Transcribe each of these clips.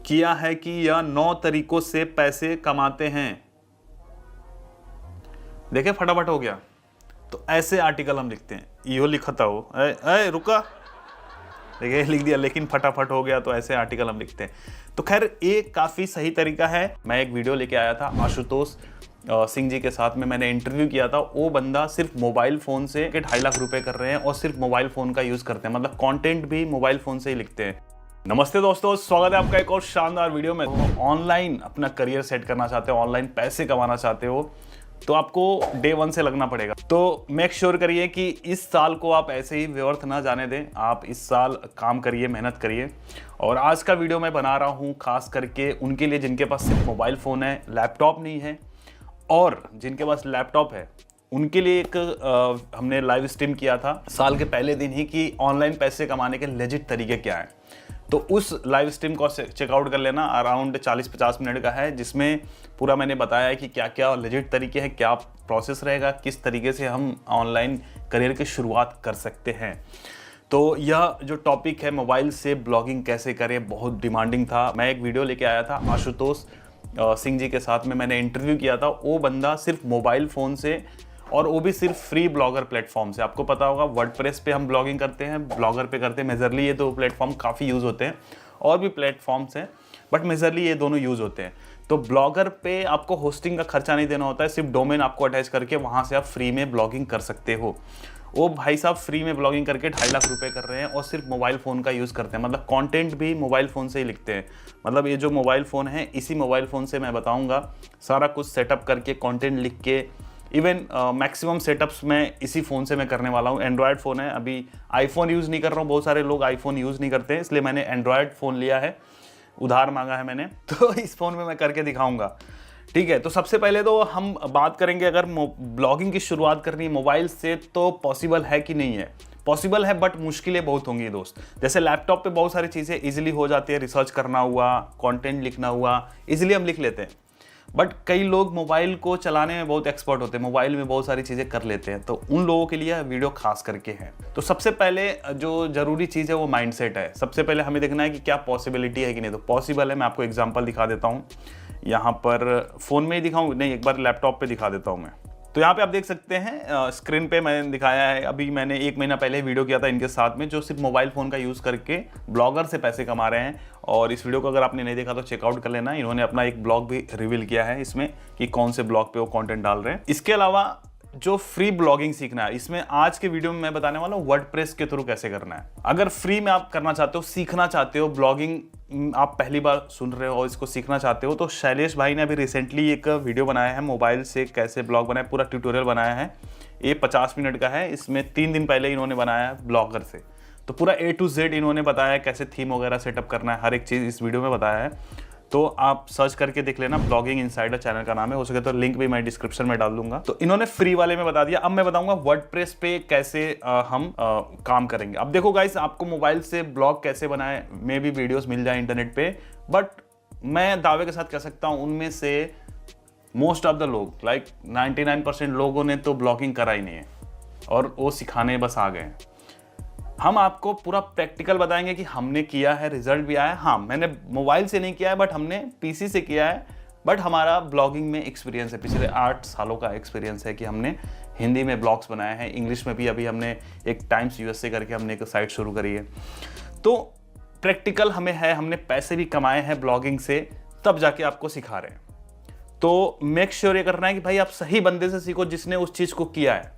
किया है कि यह 9 तरीकों से पैसे कमाते हैं। देखे फटाफट हो गया। तो ऐसे आर्टिकल हम लिखते हैं, यो लिखा था वो रुका, देखिए लिख दिया, लेकिन फटाफट हो गया। तो ऐसे आर्टिकल हम लिखते हैं। तो खैर ये काफ़ी सही तरीका है। मैं एक वीडियो लेके आया था आशुतोष सिंह जी के साथ में, मैंने इंटरव्यू किया था। वो बंदा सिर्फ मोबाइल फ़ोन से 2.5 लाख रुपए कर रहे हैं और सिर्फ मोबाइल फ़ोन का यूज़ करते हैं, मतलब कंटेंट भी मोबाइल फ़ोन से ही लिखते हैं। नमस्ते दोस्तों, स्वागत है आपका एक और शानदार वीडियो में। ऑनलाइन अपना करियर सेट करना चाहते हो, ऑनलाइन पैसे कमाना चाहते हो, तो आपको डे 1 से लगना पड़ेगा। तो मेक श्योर करिए कि इस साल को आप ऐसे ही व्यर्थ ना जाने दें। आप इस साल काम करिए, मेहनत करिए। और आज का वीडियो मैं बना रहा हूँ खास करके उनके लिए जिनके पास सिर्फ मोबाइल फ़ोन है, लैपटॉप नहीं है, और जिनके पास लैपटॉप है उनके लिए एक हमने लाइव स्ट्रीम किया था साल के पहले दिन ही कि ऑनलाइन पैसे कमाने के लेजिट तरीके क्या हैं। तो उस लाइव स्ट्रीम को चेकआउट कर लेना, अराउंड 40-50 मिनट का है, जिसमें पूरा मैंने बताया है कि क्या क्या लेजिट तरीके हैं, क्या प्रोसेस रहेगा, किस तरीके से हम ऑनलाइन करियर की शुरुआत कर सकते हैं। तो यह जो टॉपिक है मोबाइल से ब्लॉगिंग कैसे करें, बहुत डिमांडिंग था। मैं एक वीडियो लेके आया था आशुतोष सिंह जी के साथ में, मैंने इंटरव्यू किया था। वो बंदा सिर्फ मोबाइल फ़ोन से, और वो भी सिर्फ फ्री ब्लॉगर प्लेटफॉर्म से। आपको पता होगा वर्डप्रेस पे हम ब्लॉगिंग करते हैं, ब्लॉगर पे करते हैं मेजरली। ये दो प्लेटफॉर्म काफ़ी यूज़ होते हैं, और भी प्लेटफॉर्म्स हैं, बट मेजरली ये दोनों यूज़ होते हैं। तो ब्लॉगर पे आपको होस्टिंग का खर्चा नहीं देना होता है, सिर्फ डोमेन आपको अटैच करके वहाँ से आप फ्री में ब्लॉगिंग कर सकते हो। वो भाई साहब फ्री में ब्लॉगिंग करके 2.5 लाख रुपए कर रहे हैं और सिर्फ मोबाइल फ़ोन का यूज़ करते हैं, मतलब कंटेंट भी मोबाइल फ़ोन से ही लिखते हैं। मतलब ये जो मोबाइल फ़ोन है, इसी मोबाइल फ़ोन से मैं बताऊंगा सारा कुछ सेटअप करके कंटेंट लिख के। इवन मैक्सिमम सेटअप्स मैं इसी फ़ोन से मैं करने वाला हूँ। एंड्रॉयड फ़ोन है, अभी आईफोन यूज़ नहीं कर रहा हूँ। बहुत सारे लोग आईफोन यूज़ नहीं करते हैं, इसलिए मैंने एंड्रॉयड फ़ोन लिया है, उधार मांगा है मैंने। तो इस फ़ोन में मैं करके दिखाऊंगा, ठीक है। तो सबसे पहले तो हम बात करेंगे, अगर ब्लॉगिंग की शुरुआत करनी है मोबाइल से तो पॉसिबल है कि नहीं है। पॉसिबल है, बट मुश्किलें बहुत होंगी दोस्त। जैसे लैपटॉप पे बहुत सारी चीज़ें इजीली हो जाती है, रिसर्च करना हुआ, कंटेंट लिखना हुआ, इजीली हम लिख लेते हैं। बट कई लोग मोबाइल को चलाने में बहुत एक्सपर्ट होते हैं, मोबाइल में बहुत सारी चीज़ें कर लेते हैं, तो उन लोगों के लिए वीडियो खास करके है। तो सबसे पहले जो ज़रूरी चीज़ है वो माइंडसेट है। सबसे पहले हमें देखना है कि क्या पॉसिबिलिटी है कि नहीं। तो पॉसिबल है, मैं आपको एग्जांपल दिखा देता हूँ। यहाँ पर फ़ोन में ही दिखाऊँ, नहीं एक बार लैपटॉप पे दिखा देता हूँ मैं। तो यहाँ पे आप देख सकते हैं स्क्रीन पे मैंने दिखाया है। अभी मैंने 1 महीना पहले वीडियो किया था इनके साथ में, जो सिर्फ मोबाइल फ़ोन का यूज़ करके ब्लॉगर से पैसे कमा रहे हैं। और इस वीडियो को अगर आपने नहीं देखा तो चेकआउट कर लेना। इन्होंने अपना एक ब्लॉग भी रिवील किया है इसमें कि कौन से ब्लॉग पे वो कंटेंट डाल रहे हैं। इसके अलावा जो फ्री ब्लॉगिंग सीखना है, इसमें आज के वीडियो में मैं बताने वाला हूँ वर्डप्रेस के थ्रू कैसे करना है। अगर फ्री में आप करना चाहते हो, सीखना चाहते हो ब्लॉगिंग, आप पहली बार सुन रहे हो और इसको सीखना चाहते हो, तो शैलेश भाई ने अभी रिसेंटली एक वीडियो बनाया है मोबाइल से कैसे ब्लॉग बनाए, पूरा ट्यूटोरियल बनाया है। ये 50 मिनट का है। इसमें 3 दिन पहले इन्होंने बनाया है ब्लॉगर से। तो पूरा A to Z इन्होंने बताया है, कैसे थीम वगैरह सेटअप करना है, हर एक चीज़ इस वीडियो में बताया है। तो आप सर्च करके देख लेना, ब्लॉगिंग इनसाइडर चैनल का नाम है। हो सके तो लिंक भी मैं डिस्क्रिप्शन में डाल दूंगा। तो इन्होंने फ्री वाले में बता दिया। अब मैं बताऊंगा वर्डप्रेस पे कैसे हम काम करेंगे। अब देखो गाइस, आपको मोबाइल से ब्लॉग कैसे बनाए में भी वीडियोस मिल जाए इंटरनेट पे, बट मैं दावे के साथ कह सकता हूँ उनमें से मोस्ट ऑफ द लोग, लाइक 99% लोगों ने तो ब्लॉगिंग करा ही नहीं है, और वो सिखाने बस आ गए हैं। हम आपको पूरा प्रैक्टिकल बताएंगे कि हमने किया है, रिजल्ट भी आया है। हाँ, मैंने मोबाइल से नहीं किया है, बट हमने पीसी से किया है। बट हमारा ब्लॉगिंग में एक्सपीरियंस है, पिछले 8 सालों का एक्सपीरियंस है कि हमने हिंदी में ब्लॉग्स बनाए हैं, इंग्लिश में भी अभी हमने एक टाइम्स यूएसए करके हमने एक साइट शुरू करी है। तो प्रैक्टिकल हमें है, हमने पैसे भी कमाए हैं ब्लॉगिंग से, तब जाके आपको सिखा रहे हैं। तो मेक श्योर ये करना है कि भाई आप सही बंदे से सीखो जिसने उस चीज़ को किया है।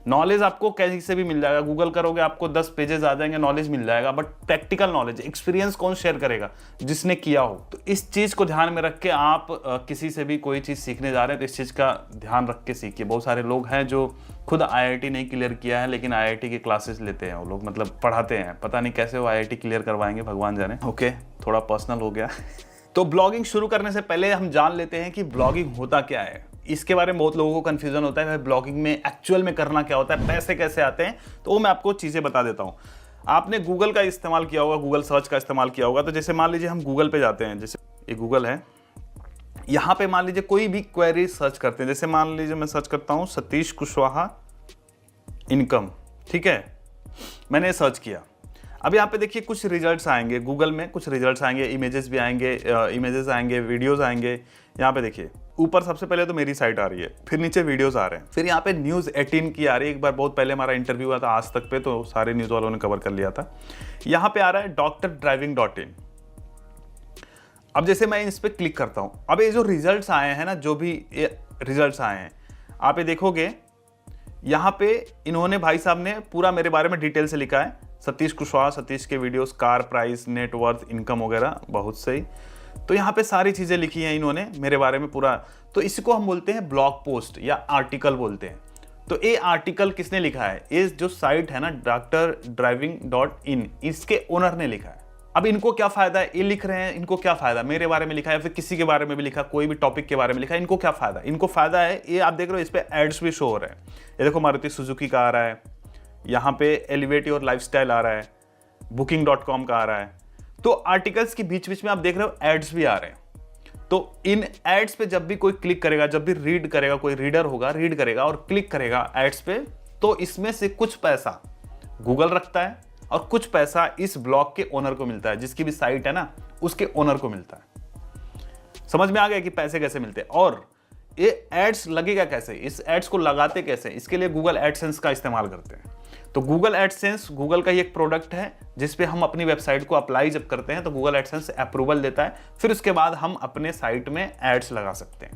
नॉलेज आपको कहीं से भी मिल जाएगा, गूगल करोगे आपको 10 पेजेस आ जाएंगे, नॉलेज मिल जाएगा, बट प्रैक्टिकल नॉलेज, एक्सपीरियंस कौन शेयर करेगा? जिसने किया हो। तो इस चीज़ को ध्यान में रख के आप किसी से भी कोई चीज़ सीखने जा रहे हैं तो इस चीज़ का ध्यान रख के सीखिए। बहुत सारे लोग हैं जो खुद IIT नहीं क्लियर किया है, लेकिन IIT की क्लासेस लेते हैं वो लोग, मतलब पढ़ाते हैं। पता नहीं कैसे वो IIT क्लियर करवाएंगे, भगवान जाने। ओके, थोड़ा पर्सनल हो गया। तो ब्लॉगिंग शुरू करने से पहले हम जान लेते हैं कि ब्लॉगिंग होता क्या है। इसके बारे में बहुत लोगों को कंफ्यूजन होता है, ब्लॉगिंग में एक्चुअल में करना क्या होता है, पैसे कैसे आते हैं। तो वो मैं आपको चीज़ें बता देता हूँ। आपने गूगल का इस्तेमाल किया होगा, गूगल सर्च का इस्तेमाल किया होगा। तो जैसे मान लीजिए हम गूगल पे जाते हैं, जैसे ये गूगल है, यहाँ पे मान लीजिए कोई भी क्वेरी सर्च करते हैं। जैसे मान लीजिए मैं सर्च करता हूँ सतीश कुशवाहा इनकम, ठीक है, मैंने सर्च किया। अब यहाँ पे देखिए कुछ रिजल्ट्स आएंगे, गूगल में कुछ रिजल्ट्स आएंगे, इमेजेस भी आएंगे, इमेजेस आएंगे, वीडियोस आएंगे। यहाँ पे देखिए ऊपर सबसे पहले तो मेरी साइट आ रही है, फिर नीचे वीडियोस आ रहे हैं, फिर यहाँ पे न्यूज़ 18 की आ रही है। एक बार बहुत पहले हमारा इंटरव्यू हुआ था आज तक पे, तो सारे न्यूज़ वालों ने कवर कर लिया था। यहाँ पे आ रहा है DrDriving.in। अब जैसे मैं इस पर क्लिक करता हूँ, अब ये जो रिजल्ट्स आए हैं ना, जो भी रिजल्ट्स आए हैं आप ये देखोगे, यहाँ पे इन्होंने भाई साहब ने पूरा मेरे बारे में डिटेल से लिखा है। सतीश कुशवाहा, सतीश के videos, car price, net worth, income वगैरह, बहुत सही। तो यहाँ पे सारी चीज़ें लिखी हैं इन्होंने मेरे बारे में पूरा। तो इसको हम बोलते हैं ब्लॉग पोस्ट या आर्टिकल बोलते हैं। तो ये आर्टिकल किसने लिखा है? ये जो साइट है ना DrDriving.in, इसके ओनर ने लिखा है। अब इनको क्या फायदा है? ये लिख रहे हैं, इनको क्या फायदा? मेरे बारे में लिखा है, फिर किसी के बारे में भी लिखा, कोई भी टॉपिक के बारे में लिखा है, इनको क्या फायदा? इनको फायदा है, ये आप देख रहे हो इस पे एड्स भी शो हो रहे हैं। ये देखो मारुति सुजुकी का आ रहा है, यहाँ पे एलिवेट योर लाइफस्टाइल आ रहा है, booking.com का आ रहा है। तो आर्टिकल्स के बीच बीच में आप देख रहे हो एड्स भी आ रहे हैं। तो इन एड्स पे जब भी कोई क्लिक करेगा, जब भी रीड करेगा, कोई रीडर होगा, रीड करेगा और क्लिक करेगा एड्स पे, तो इसमें से कुछ पैसा गूगल रखता है और कुछ पैसा इस ब्लॉग के ओनर को मिलता है, जिसकी भी साइट है ना उसके ओनर को मिलता है। समझ में आ गया कि पैसे कैसे मिलते हैं? और ये एड्स लगेगा कैसे, इस एड्स को लगाते कैसे? इसके लिए गूगल एडसेंस का इस्तेमाल करते हैं। तो गूगल एडसेंस गूगल का ही एक प्रोडक्ट है, जिसपे हम अपनी वेबसाइट को अप्लाई जब करते हैं तो गूगल एडसेंस अप्रूवल देता है, फिर उसके बाद हम अपने साइट में एड्स लगा सकते हैं।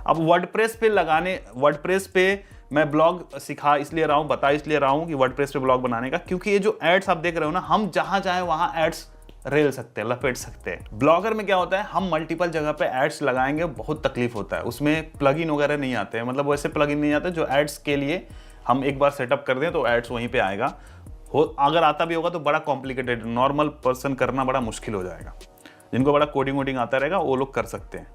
अब वर्डप्रेस पे मैं ब्लॉग सिखा इसलिए रहा हूँ, बता इसलिए रहा हूँ कि वर्डप्रेस पे ब्लॉग बनाने का, क्योंकि ये जो एड्स आप देख रहे हो ना, हम जहां चाहे वहां एड्स रेल सकते हैं, लपेट सकते हैं। ब्लॉगर में क्या होता है, हम मल्टीपल जगह पे एड्स लगाएंगे, बहुत तकलीफ होता है, उसमें प्लगइन वगैरह नहीं आते हैं, मतलब वैसे प्लगइन नहीं आते जो एड्स के लिए हम एक बार सेटअप कर दें तो एड्स वहीं पे आएगा। अगर आता भी होगा तो बड़ा कॉम्प्लिकेटेड, नॉर्मल पर्सन करना बड़ा मुश्किल हो जाएगा। जिनको बड़ा कोडिंग वोडिंग आता रहेगा वो लोग कर सकते हैं।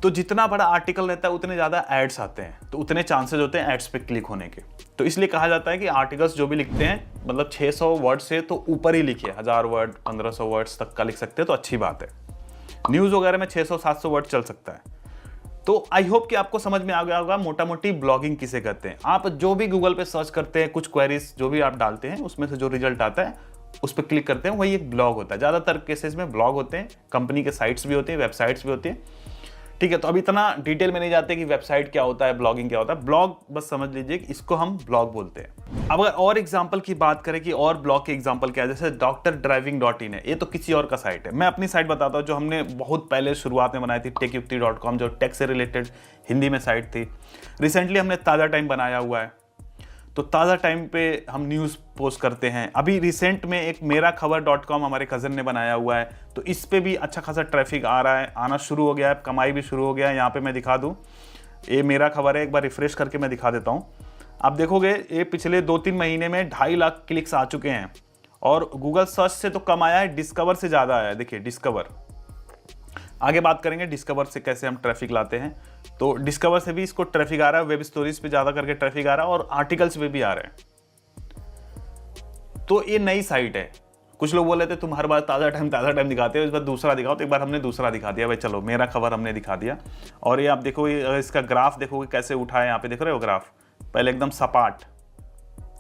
तो जितना बड़ा आर्टिकल रहता है उतने ज़्यादा एड्स आते हैं, तो उतने चांसेस होते हैं एड्स पे क्लिक होने के। तो इसलिए कहा जाता है कि आर्टिकल्स जो भी लिखते हैं, मतलब 600 वर्ड से तो ऊपर ही लिखिए, 1000 वर्ड 1500 वर्ड्स तक का लिख सकते हैं तो अच्छी बात है। न्यूज़ वगैरह में 600-700 वर्ड चल सकता है। तो आई होप कि आपको समझ में आ गया होगा मोटा मोटी ब्लॉगिंग किसे कहते हैं। आप जो भी गूगल पे सर्च करते हैं, कुछ क्वेरीज जो भी आप डालते हैं, उसमें से जो रिजल्ट आता है उस पर क्लिक करते हैं, वही एक ब्लॉग होता है। ज़्यादातर केसेस में ब्लॉग होते हैं, कंपनी के साइट्स भी होते हैं, वेबसाइट्स भी होती हैं। ठीक है, तो अब इतना डिटेल में नहीं जाते कि वेबसाइट क्या होता है, ब्लॉगिंग क्या होता है। ब्लॉग बस समझ लीजिए कि इसको हम ब्लॉग बोलते हैं। अब अगर और एग्जांपल की बात करें कि और ब्लॉग के एग्जांपल क्या है, जैसे DrDriving.in है, ये तो किसी और का साइट है। मैं अपनी साइट बताता हूँ जो हमने बहुत पहले शुरुआत में बनाई थी, techyukti.com, जो टेक से रिलेटेड हिंदी में साइट थी। रिसेंटली हमने ताज़ा टाइम बनाया हुआ है, तो ताज़ा टाइम पे हम न्यूज़ पोस्ट करते हैं। अभी रिसेंट में एक मेराखबर.com हमारे कज़न ने बनाया हुआ है, तो इस पे भी अच्छा खासा ट्रैफिक आ रहा है, आना शुरू हो गया है, कमाई भी शुरू हो गया है। यहाँ पे मैं दिखा दूँ, ये मेरा खबर है, एक बार रिफ्रेश करके मैं दिखा देता हूँ। आप देखोगे ये पिछले 2-3 महीने में 2.5 लाख क्लिक्स आ चुके हैं, और गूगल सर्च से तो कम आया है, डिस्कवर से ज़्यादा आया है। देखिए डिस्कवर, आगे बात करेंगे डिस्कवर से कैसे हम ट्रैफिक लाते हैं। तो डिस्कवर से भी इसको ट्रैफिक आ रहा है, वेब स्टोरीज पे ज़्यादा करके ट्रैफिक आ रहा है, और आर्टिकल्स पे भी आ रहे हैं। तो ये नई साइट है। कुछ लोग बोल रहे थे तुम हर बार ताज़ा टाइम दिखाते हो, इस बार दूसरा दिखाओ, तो एक बार हमने दूसरा दिखा दिया भाई, चलो मेरा खबर हमने दिखा दिया। और ये आप देखो, इसका ग्राफ देखोगे कैसे उठा है, यहाँ पे देख रहे हो ग्राफ, पहले एकदम सपाट,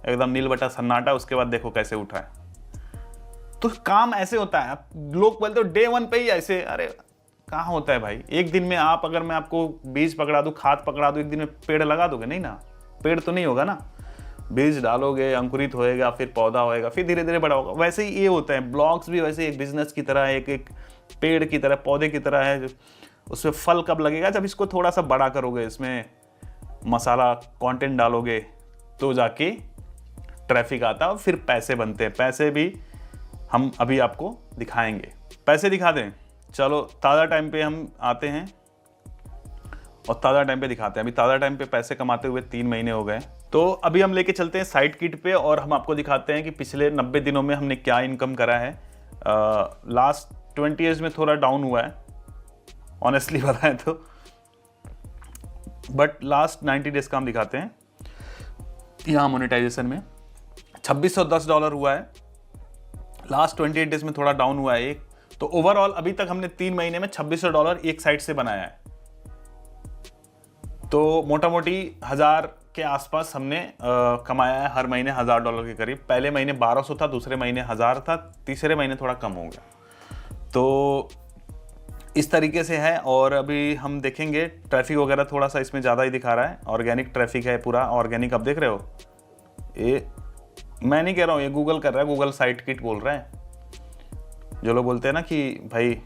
एकदम नील बटा सन्नाटा, उसके बाद देखो कैसे उठा है। तो काम ऐसे होता है। लोग बोलते हो डे 1 पे ही ऐसे, अरे कहाँ होता है भाई। एक दिन में आप, अगर मैं आपको बीज पकड़ा दूं, खाद पकड़ा दूं, एक दिन में पेड़ लगा दोगे? नहीं ना, पेड़ तो नहीं होगा ना। बीज डालोगे, अंकुरित होएगा, फिर पौधा होएगा, फिर धीरे धीरे बड़ा होगा। वैसे ही ये होता है, ब्लॉग्स भी वैसे एक बिजनेस की तरह, एक पेड़ की तरह, पौधे की तरह है। उसमें फल कब लगेगा? जब इसको थोड़ा सा बड़ा करोगे, इसमें मसाला कंटेंट डालोगे, तो जाके ट्रैफिक आता है, फिर पैसे बनते हैं। पैसे भी हम अभी आपको दिखाएंगे। पैसे दिखा दें, चलो ताज़ा टाइम पे हम आते हैं और ताज़ा टाइम पे दिखाते हैं। अभी ताज़ा टाइम पे पैसे कमाते हुए 3 महीने हो गए। तो अभी हम लेके चलते हैं साइट किट पे, और हम आपको दिखाते हैं कि पिछले 90 दिनों में हमने क्या इनकम करा है। लास्ट 20 ईयर्स में थोड़ा डाउन हुआ है, ऑनेस्टली बताएं तो, बट लास्ट 90 डेज का हम दिखाते हैं। यहाँ मोनेटाइजेशन में $2610 हुआ है, लास्ट 28 डेज में थोड़ा डाउन हुआ है। तो ओवरऑल अभी तक हमने 3 महीने में $2600 एक साइट से बनाया है। तो मोटा मोटी 1000 के आसपास हमने कमाया है हर महीने $1000 के करीब। पहले महीने 1200 था, दूसरे महीने 1000 था, तीसरे महीने थोड़ा कम हो गया। तो इस तरीके से है। और अभी हम देखेंगे ट्रैफिक वगैरह थोड़ा सा इसमें ज़्यादा ही दिखा रहा है। ऑर्गेनिक ट्रैफिक है, पूरा ऑर्गेनिक। अब देख रहे हो, ये मैं नहीं कह रहा हूँ, ये गूगल कर रहा है, गूगल साइट किट बोल रहा है। जो लोग बोलते हैं ना कि भाई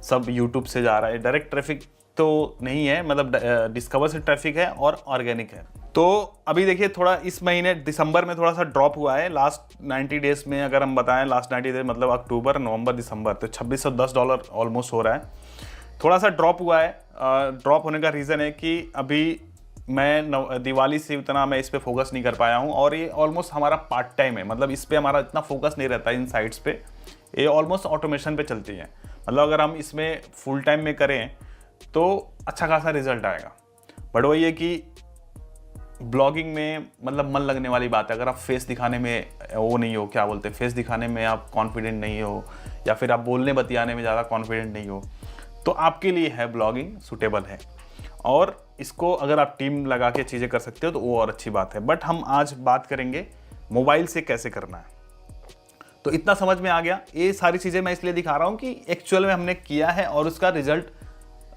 सब यूट्यूब से जा रहा है, डायरेक्ट ट्रैफिक तो नहीं है, मतलब डिस्कवर से ट्रैफिक है और ऑर्गेनिक है। तो अभी देखिए थोड़ा इस महीने दिसंबर में थोड़ा सा ड्रॉप हुआ है। लास्ट 90 डेज में अगर हम बताएं, लास्ट 90 डेज मतलब अक्टूबर, नवंबर, दिसंबर, तो $2610 ऑलमोस्ट हो रहा है। थोड़ा सा ड्रॉप हुआ है। ड्रॉप होने का रीज़न है कि अभी मैं दिवाली से उतना मैं इस पर फोकस नहीं कर पाया हूँ, और ये ऑलमोस्ट हमारा पार्ट टाइम है, मतलब इस पर हमारा इतना फोकस नहीं रहता इन साइट्स पे। ये ऑलमोस्ट ऑटोमेशन पे चलती है, मतलब अगर हम इसमें फुल टाइम में करें तो अच्छा खासा रिजल्ट आएगा। बट वही है कि ब्लॉगिंग में मतलब मन लगने वाली बात है। अगर आप फेस दिखाने में वो नहीं हो, क्या बोलते हैं, फेस दिखाने में आप कॉन्फिडेंट नहीं हो, या फिर आप बोलने बतियाने में ज़्यादा कॉन्फिडेंट नहीं हो, तो आपके लिए है ब्लॉगिंग सूटेबल है। और इसको अगर आप टीम लगा के चीज़ें कर सकते हो तो वो और अच्छी बात है। बट हम आज बात करेंगे मोबाइल से कैसे करना है। तो इतना समझ में आ गया। ये सारी चीज़ें मैं इसलिए दिखा रहा हूँ कि एक्चुअल में हमने किया है और उसका रिजल्ट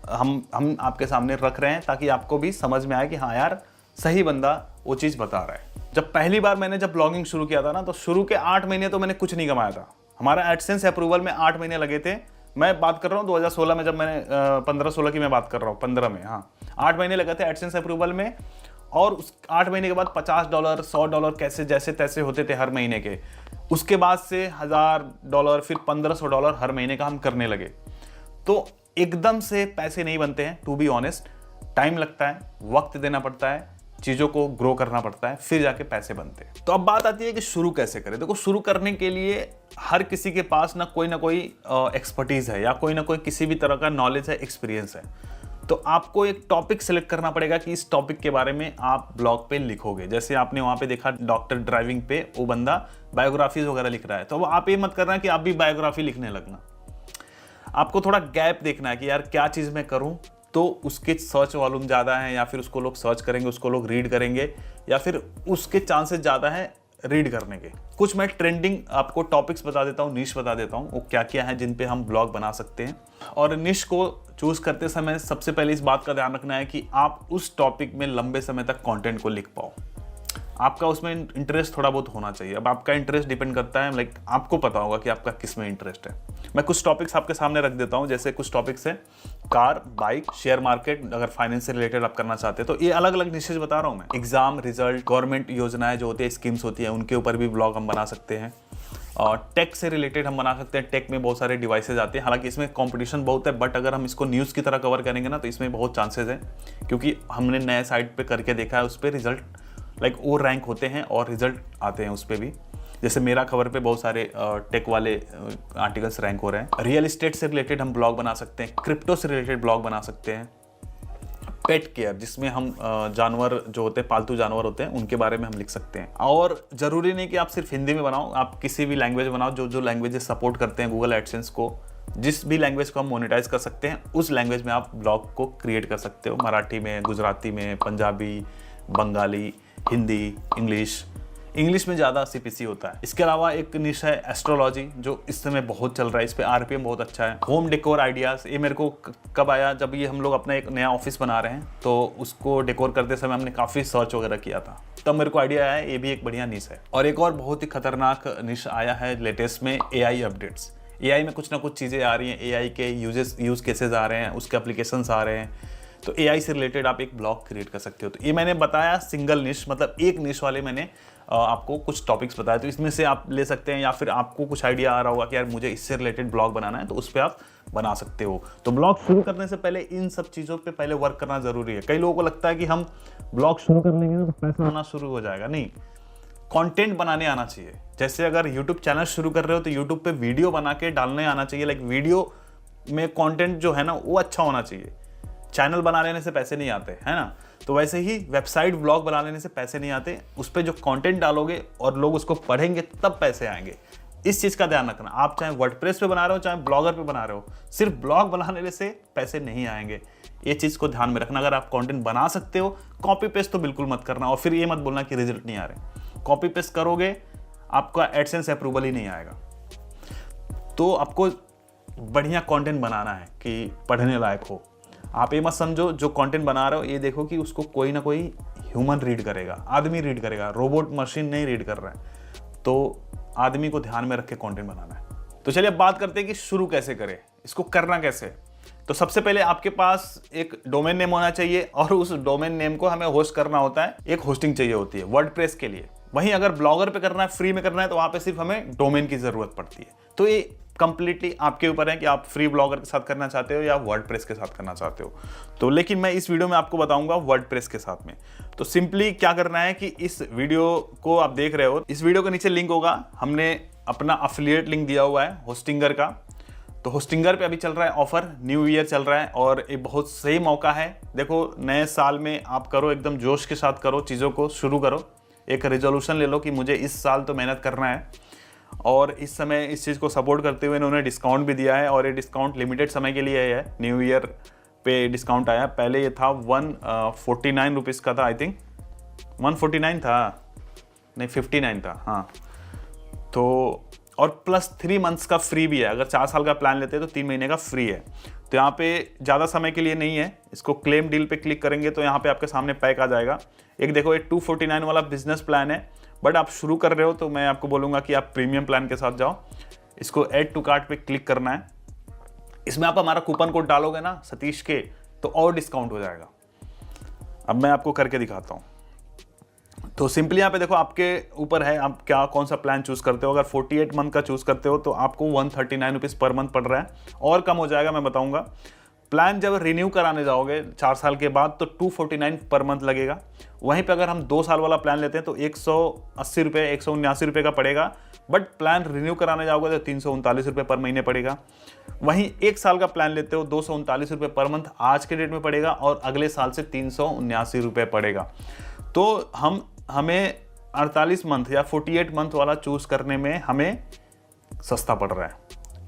हम आपके सामने रख रहे हैं, ताकि आपको भी समझ में आए कि हाँ यार, सही बंदा वो चीज़ बता रहा है। जब पहली बार मैंने जब ब्लॉगिंग शुरू किया था ना, तो शुरू के 8 महीने तो मैंने कुछ नहीं कमाया था। हमारा एडसेंस अप्रूवल में 8 महीने लगे थे। मैं बात कर रहा हूँ 2016 में, जब मैंने 15-16 की मैं बात कर रहा हूँ, 15 में, हाँ 8 महीने लगे थे एडसेंस अप्रूवल में। और उस 8 महीने के बाद $50, $100 कैसे जैसे तैसे होते थे हर महीने के। उसके बाद से $1000, फिर $1500 हर महीने का हम करने लगे। तो एकदम से पैसे नहीं बनते हैं, टू बी ऑनेस्ट। टाइम लगता है, वक्त देना पड़ता है, चीज़ों को ग्रो करना पड़ता है, फिर जाके पैसे बनते हैं। तो अब बात आती है कि शुरू कैसे करें। देखो, शुरू करने के लिए हर किसी के पास ना कोई एक्सपर्टीज है, या कोई ना कोई किसी भी तरह का नॉलेज है, एक्सपीरियंस है। तो आपको एक टॉपिक सेलेक्ट करना पड़ेगा कि इस टॉपिक के बारे में आप ब्लॉग पे लिखोगे। जैसे आपने वहाँ पे देखा डॉक्टर ड्राइविंग पे वो बंदा बायोग्राफीज वगैरह लिख रहा है, तो आप ये मत करना कि आप भी बायोग्राफी लिखने लगना। आपको थोड़ा गैप देखना है कि यार क्या चीज़ मैं करूँ तो उसके सर्च वॉल्यूम ज़्यादा है, या फिर उसको लोग सर्च करेंगे, उसको लोग रीड करेंगे, या फिर उसके चांसेस ज़्यादा है रीड करने के। कुछ मैं ट्रेंडिंग आपको टॉपिक्स बता देता हूँ, निश बता देता हूँ, वो क्या क्या है जिन पे हम ब्लॉग बना सकते हैं। और निश को चूज करते समय सबसे पहले इस बात का ध्यान रखना है कि आप उस टॉपिक में लंबे समय तक कंटेंट को लिख पाओ। आपका उसमें इंटरेस्ट थोड़ा बहुत होना चाहिए। अब आपका इंटरेस्ट डिपेंड करता है, लाइक आपको पता होगा कि आपका किस में इंटरेस्ट है। मैं कुछ टॉपिक्स आपके सामने रख देता हूँ। जैसे कुछ टॉपिक्स है कार, बाइक, शेयर मार्केट, अगर फाइनेंस से रिलेटेड आप करना चाहते हैं तो ये अलग अलग निशेज बता रहा हूँ मैं। एग्जाम, रिजल्ट, गवर्नमेंट योजनाएं जो होती है, स्कीम्स होती है, उनके ऊपर भी ब्लॉग हम बना सकते हैं। और टेक से रिलेटेड हम बना सकते हैं। टेक में बहुत सारे डिवाइसेज आते हैं, हालांकि इसमें कंपटीशन बहुत है, बट अगर हम इसको न्यूज़ की तरह कवर करेंगे ना तो इसमें बहुत चांसेस है, क्योंकि हमने नए साइट पे करके देखा है, उस पर रिजल्ट लाइक वो रैंक होते हैं और रिजल्ट आते हैं उस पर भी। जैसे मेरा खबर पे बहुत सारे टेक वाले आर्टिकल्स रैंक हो रहे हैं। रियल एस्टेट से रिलेटेड हम ब्लॉग बना सकते हैं, क्रिप्टो से रिलेटेड ब्लॉग बना सकते हैं, पेट केयर जिसमें हम जानवर जो होते हैं, पालतू जानवर होते हैं, उनके बारे में हम लिख सकते हैं। और ज़रूरी नहीं कि आप सिर्फ हिंदी में बनाओ, आप किसी भी लैंग्वेज बनाओ। जो लैंग्वेजेस सपोर्ट करते हैं गूगल एडसेंस को, जिस भी लैंग्वेज को हम मोनेटाइज कर सकते हैं, उस लैंग्वेज में आप ब्लॉग को क्रिएट कर सकते हो। मराठी में, गुजराती में, पंजाबी, बंगाली, हिंदी, इंग्लिश में ज़्यादा CPC होता है। इसके अलावा एक निश है एस्ट्रोलॉजी, जो इस समय बहुत चल रहा है, इस पे RPM बहुत अच्छा है। होम डेकोर आइडियाज़, ये मेरे को कब आया, जब ये हम लोग अपना एक नया ऑफिस बना रहे हैं, तो उसको डेकोर करते समय हमने काफ़ी सर्च वगैरह किया था, तब मेरे को आइडिया आया ये भी एक बढ़िया निश है। और एक और बहुत ही खतरनाक निश आया है लेटेस्ट में, AI अपडेट्स। AI में कुछ ना कुछ चीज़ें आ रही हैं, AI के यूज़ केसेस आ रहे हैं, उसके एप्लीकेशंस आ रहे हैं, तो AI से रिलेटेड आप एक ब्लॉग क्रिएट कर सकते हो। तो ये मैंने बताया सिंगल निश, मतलब एक निश वाले मैंने आपको कुछ टॉपिक्स बताए, तो इसमें से आप ले सकते हैं। या फिर आपको कुछ आइडिया आ रहा होगा कि यार मुझे इससे रिलेटेड ब्लॉग बनाना है, तो उस पर आप बना सकते हो। तो ब्लॉग शुरू करने से पहले इन सब चीज़ों पे पहले वर्क करना ज़रूरी है। कई लोगों को लगता है कि हम ब्लॉग शुरू कर लेंगे तो पैसा आना शुरू हो जाएगा। नहीं, कंटेंट बनाने आना चाहिए। जैसे अगर यूट्यूब चैनल शुरू कर रहे हो तो यूट्यूब पे वीडियो बना के डालने आना चाहिए। लाइक वीडियो में कंटेंट जो है ना वो अच्छा होना चाहिए। चैनल बना लेने से पैसे नहीं आते, है ना। तो वैसे ही वेबसाइट, ब्लॉग बना लेने से पैसे नहीं आते। उस पर जो कंटेंट डालोगे और लोग उसको पढ़ेंगे तब पैसे आएंगे। इस चीज़ का ध्यान रखना। आप चाहे वर्डप्रेस पे बना रहे हो, चाहे ब्लॉगर पे बना रहे हो, सिर्फ ब्लॉग बनाने से पैसे नहीं आएंगे। ये चीज़ को ध्यान में रखना। अगर आप कंटेंट बना सकते हो, कॉपी पेस्ट तो बिल्कुल मत करना, और फिर ये मत बोलना कि रिजल्ट नहीं आ रहे। कॉपी पेस्ट करोगे, आपका एडसेंस अप्रूवल ही नहीं आएगा। तो आपको बढ़िया कंटेंट बनाना है कि पढ़ने लायक हो। आप ये मत समझो जो कंटेंट बना रहे हो, ये देखो कि उसको कोई ना कोई ह्यूमन रीड करेगा, आदमी रीड करेगा, रोबोट मशीन नहीं रीड कर रहा है। तो आदमी को ध्यान में रख के कंटेंट बनाना है। तो चलिए अब बात करते हैं कि शुरू कैसे करें, इसको करना कैसे। तो सबसे पहले आपके पास एक डोमेन नेम होना चाहिए, और उस डोमेन नेम को हमें होस्ट करना होता है। एक होस्टिंग चाहिए होती है वर्डप्रेस के लिए। वहीं अगर ब्लॉगर पे करना है, फ्री में करना है, तो वहां पे सिर्फ हमें डोमेन की जरूरत पड़ती है। तो ये कंप्लीटली आपके ऊपर है कि आप फ्री ब्लॉगर के साथ करना चाहते हो या वर्डप्रेस के साथ करना चाहते हो। तो लेकिन मैं इस वीडियो में आपको बताऊंगा वर्डप्रेस के साथ में। तो सिंपली क्या करना है कि इस वीडियो को आप देख रहे हो, इस वीडियो के नीचे लिंक होगा, हमने अपना अफिलिएट लिंक दिया हुआ है होस्टिंगर का। तो होस्टिंगर पे अभी चल रहा है ऑफर, न्यू ईयर चल रहा है, और ये बहुत सही मौका है। देखो, नए साल में आप करो, एकदम जोश के साथ करो, चीज़ों को शुरू करो। एक रेजोल्यूशन ले लो कि मुझे इस साल तो मेहनत करना है। और इस समय इस चीज़ को सपोर्ट करते हुए इन्होंने डिस्काउंट भी दिया है, और ये डिस्काउंट लिमिटेड समय के लिए है। न्यू ईयर पे डिस्काउंट आया। पहले ये था 149 रुपीज़ का था, आई थिंक 149 था, नहीं 59 था, हाँ। तो और प्लस 3 मंथ्स का फ्री भी है। अगर 4 साल का प्लान लेते हैं तो 3 महीने का फ्री है। तो यहाँ पे ज़्यादा समय के लिए नहीं है। इसको क्लेम डील पे क्लिक करेंगे तो यहाँ पे आपके सामने पैक आ जाएगा। एक देखो, ये 249 वाला बिजनेस प्लान है, बट आप शुरू कर रहे हो तो मैं आपको बोलूँगा कि आप प्रीमियम प्लान के साथ जाओ। इसको ऐड टू कार्ट पे क्लिक करना है। इसमें आप हमारा कूपन कोड डालोगे ना, सतीश के, तो और डिस्काउंट हो जाएगा। अब मैं आपको करके दिखाता हूँ। तो सिंपली यहाँ पे देखो, आपके ऊपर है आप क्या कौन सा प्लान चूज करते हो। अगर 48 मंथ का चूज करते हो तो आपको 139 रुपीज़ पर मंथ पड़ रहा है, और कम हो जाएगा, मैं बताऊंगा। प्लान जब रिन्यू कराने जाओगे 4 साल के बाद तो 249 पर मंथ लगेगा। वहीं पे अगर हम 2 साल वाला प्लान लेते हैं तो 180 रुपये, 179 रुपये का पड़ेगा। बट प्लान रिन्यू कराने जाओगे तो 339 रुपये पर महीने पड़ेगा। वहीं 1 साल का प्लान लेते हो 239 रुपये पर मंथ आज के डेट में पड़ेगा, और अगले साल से 379 रुपये पड़ेगा। तो हमें 48 मंथ या 48 मंथ वाला चूज करने में हमें सस्ता पड़ रहा है,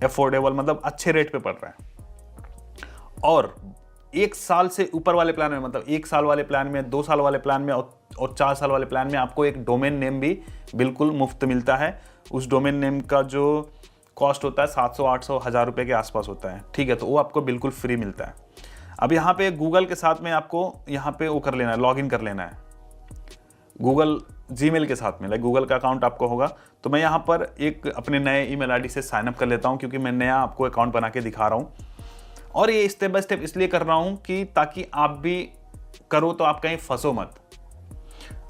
अफोर्डेबल, मतलब अच्छे रेट पे पड़ रहा है। और 1 साल से ऊपर वाले प्लान में, मतलब 1 साल वाले प्लान में, 2 साल वाले प्लान में और 4 साल वाले प्लान में आपको एक डोमेन नेम भी बिल्कुल मुफ्त मिलता है। उस डोमेन नेम का जो कॉस्ट होता है 700, 800, 1000 रुपये के आसपास होता है, ठीक है। तो वो आपको बिल्कुल फ्री मिलता है। अब यहाँ पे गूगल के साथ में आपको यहाँ पे वो कर लेना है, लॉग इन कर लेना है गूगल जीमेल के साथ में। लाइक गूगल का अकाउंट आपको होगा। तो मैं यहाँ पर एक अपने नए ईमेल आईडी से साइन अप कर लेता हूँ, क्योंकि मैं नया आपको अकाउंट बना के दिखा रहा हूँ। और ये स्टेप बाय स्टेप इसलिए कर रहा हूँ कि ताकि आप भी करो तो आप कहीं फंसो मत।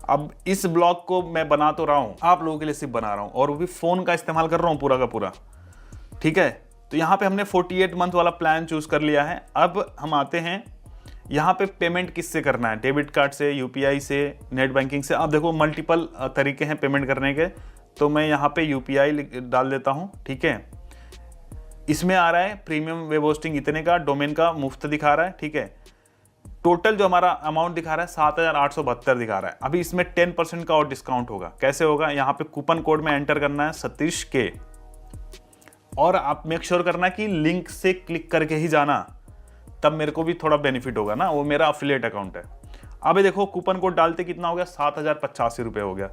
अब इस ब्लॉग को मैं बना तो रहा हूँ, आप लोगों के लिए सिर्फ बना रहा हूँ, और वो भी फ़ोन का इस्तेमाल कर रहा हूँ पूरा का पूरा, ठीक है। तो यहाँ पे हमने 48 मंथ वाला प्लान चूज़ कर लिया है। अब हम आते हैं यहाँ पे पेमेंट किससे करना है, डेबिट कार्ड से, यूपीआई से, नेट बैंकिंग से। अब देखो मल्टीपल तरीके हैं पेमेंट करने के, तो मैं यहाँ पे यूपीआई डाल देता हूँ, ठीक है। इसमें आ रहा है प्रीमियम वेब होस्टिंग इतने का, डोमेन का मुफ्त दिखा रहा है, ठीक है। टोटल जो हमारा अमाउंट दिखा रहा है 7872 दिखा रहा है। अभी इसमें 10% का और डिस्काउंट होगा। कैसे होगा, यहाँ पे कूपन कोड में एंटर करना है सतीश के, और आप मेक श्योर करना कि लिंक से क्लिक करके ही जाना, तब मेरे को भी थोड़ा बेनिफिट होगा ना, वो मेरा अफिलिएट अकाउंट है। अब देखो कूपन कोड डालते कितना हो गया, 7085 रुपये हो गया।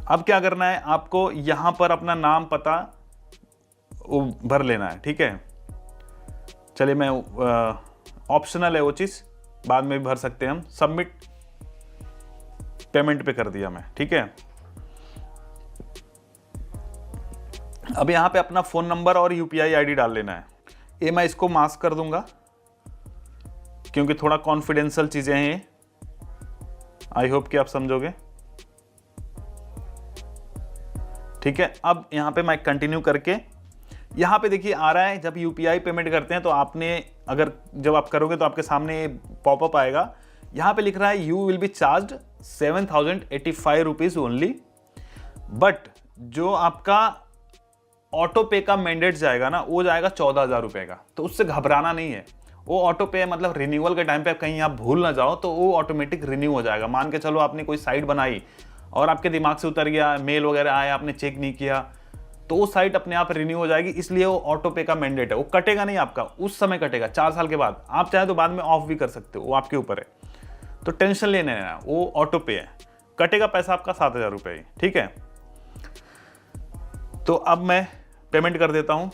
अब क्या करना है, आपको यहां पर अपना नाम पता भर लेना है, ठीक है। चलिए, मैं ऑप्शनल है वो चीज, बाद में भी भर सकते हैं हम। सबमिट पेमेंट पे कर दिया मैं, ठीक है। अब यहां पे अपना फोन नंबर और यूपीआई आईडी डाल लेना है। ये मैं इसको मास्क कर दूंगा क्योंकि थोड़ा कॉन्फिडेंशियल चीजें हैं ये, आई होप कि आप समझोगे, ठीक है। अब यहां पे मैं कंटिन्यू करके, यहां पे देखिए आ रहा है, जब यूपीआई पेमेंट करते हैं तो आपने अगर जब आप करोगे तो आपके सामने पॉपअप आएगा। यहां पे लिख रहा है you will be charged 7085 rupees only, but जो आपका ऑटो पे का मैंडेट जाएगा ना, वो जाएगा 14,000 रुपए का। तो उससे घबराना नहीं है। वो ऑटो पे मतलब रिन्यूअल के टाइम पे कहीं आप भूल ना जाओ तो वो ऑटोमेटिक रिन्यू हो जाएगा। मान के चलो आपने कोई साइट बनाई और आपके दिमाग से उतर गया, मेल वगैरह आया, आपने चेक नहीं किया, तो वो साइट अपने आप रिन्यू हो जाएगी। इसलिए वो ऑटो पे का मैंडेट है, वो कटेगा नहीं आपका, उस समय कटेगा 4 साल के बाद। आप चाहे तो बाद में ऑफ भी कर सकते हो, वो आपके ऊपर है। तो टेंशन लेने है, वो ऑटो पे है, कटेगा पैसा आपका 7,000 रुपये ही, ठीक है। तो अब मैं पेमेंट कर देता हूँ।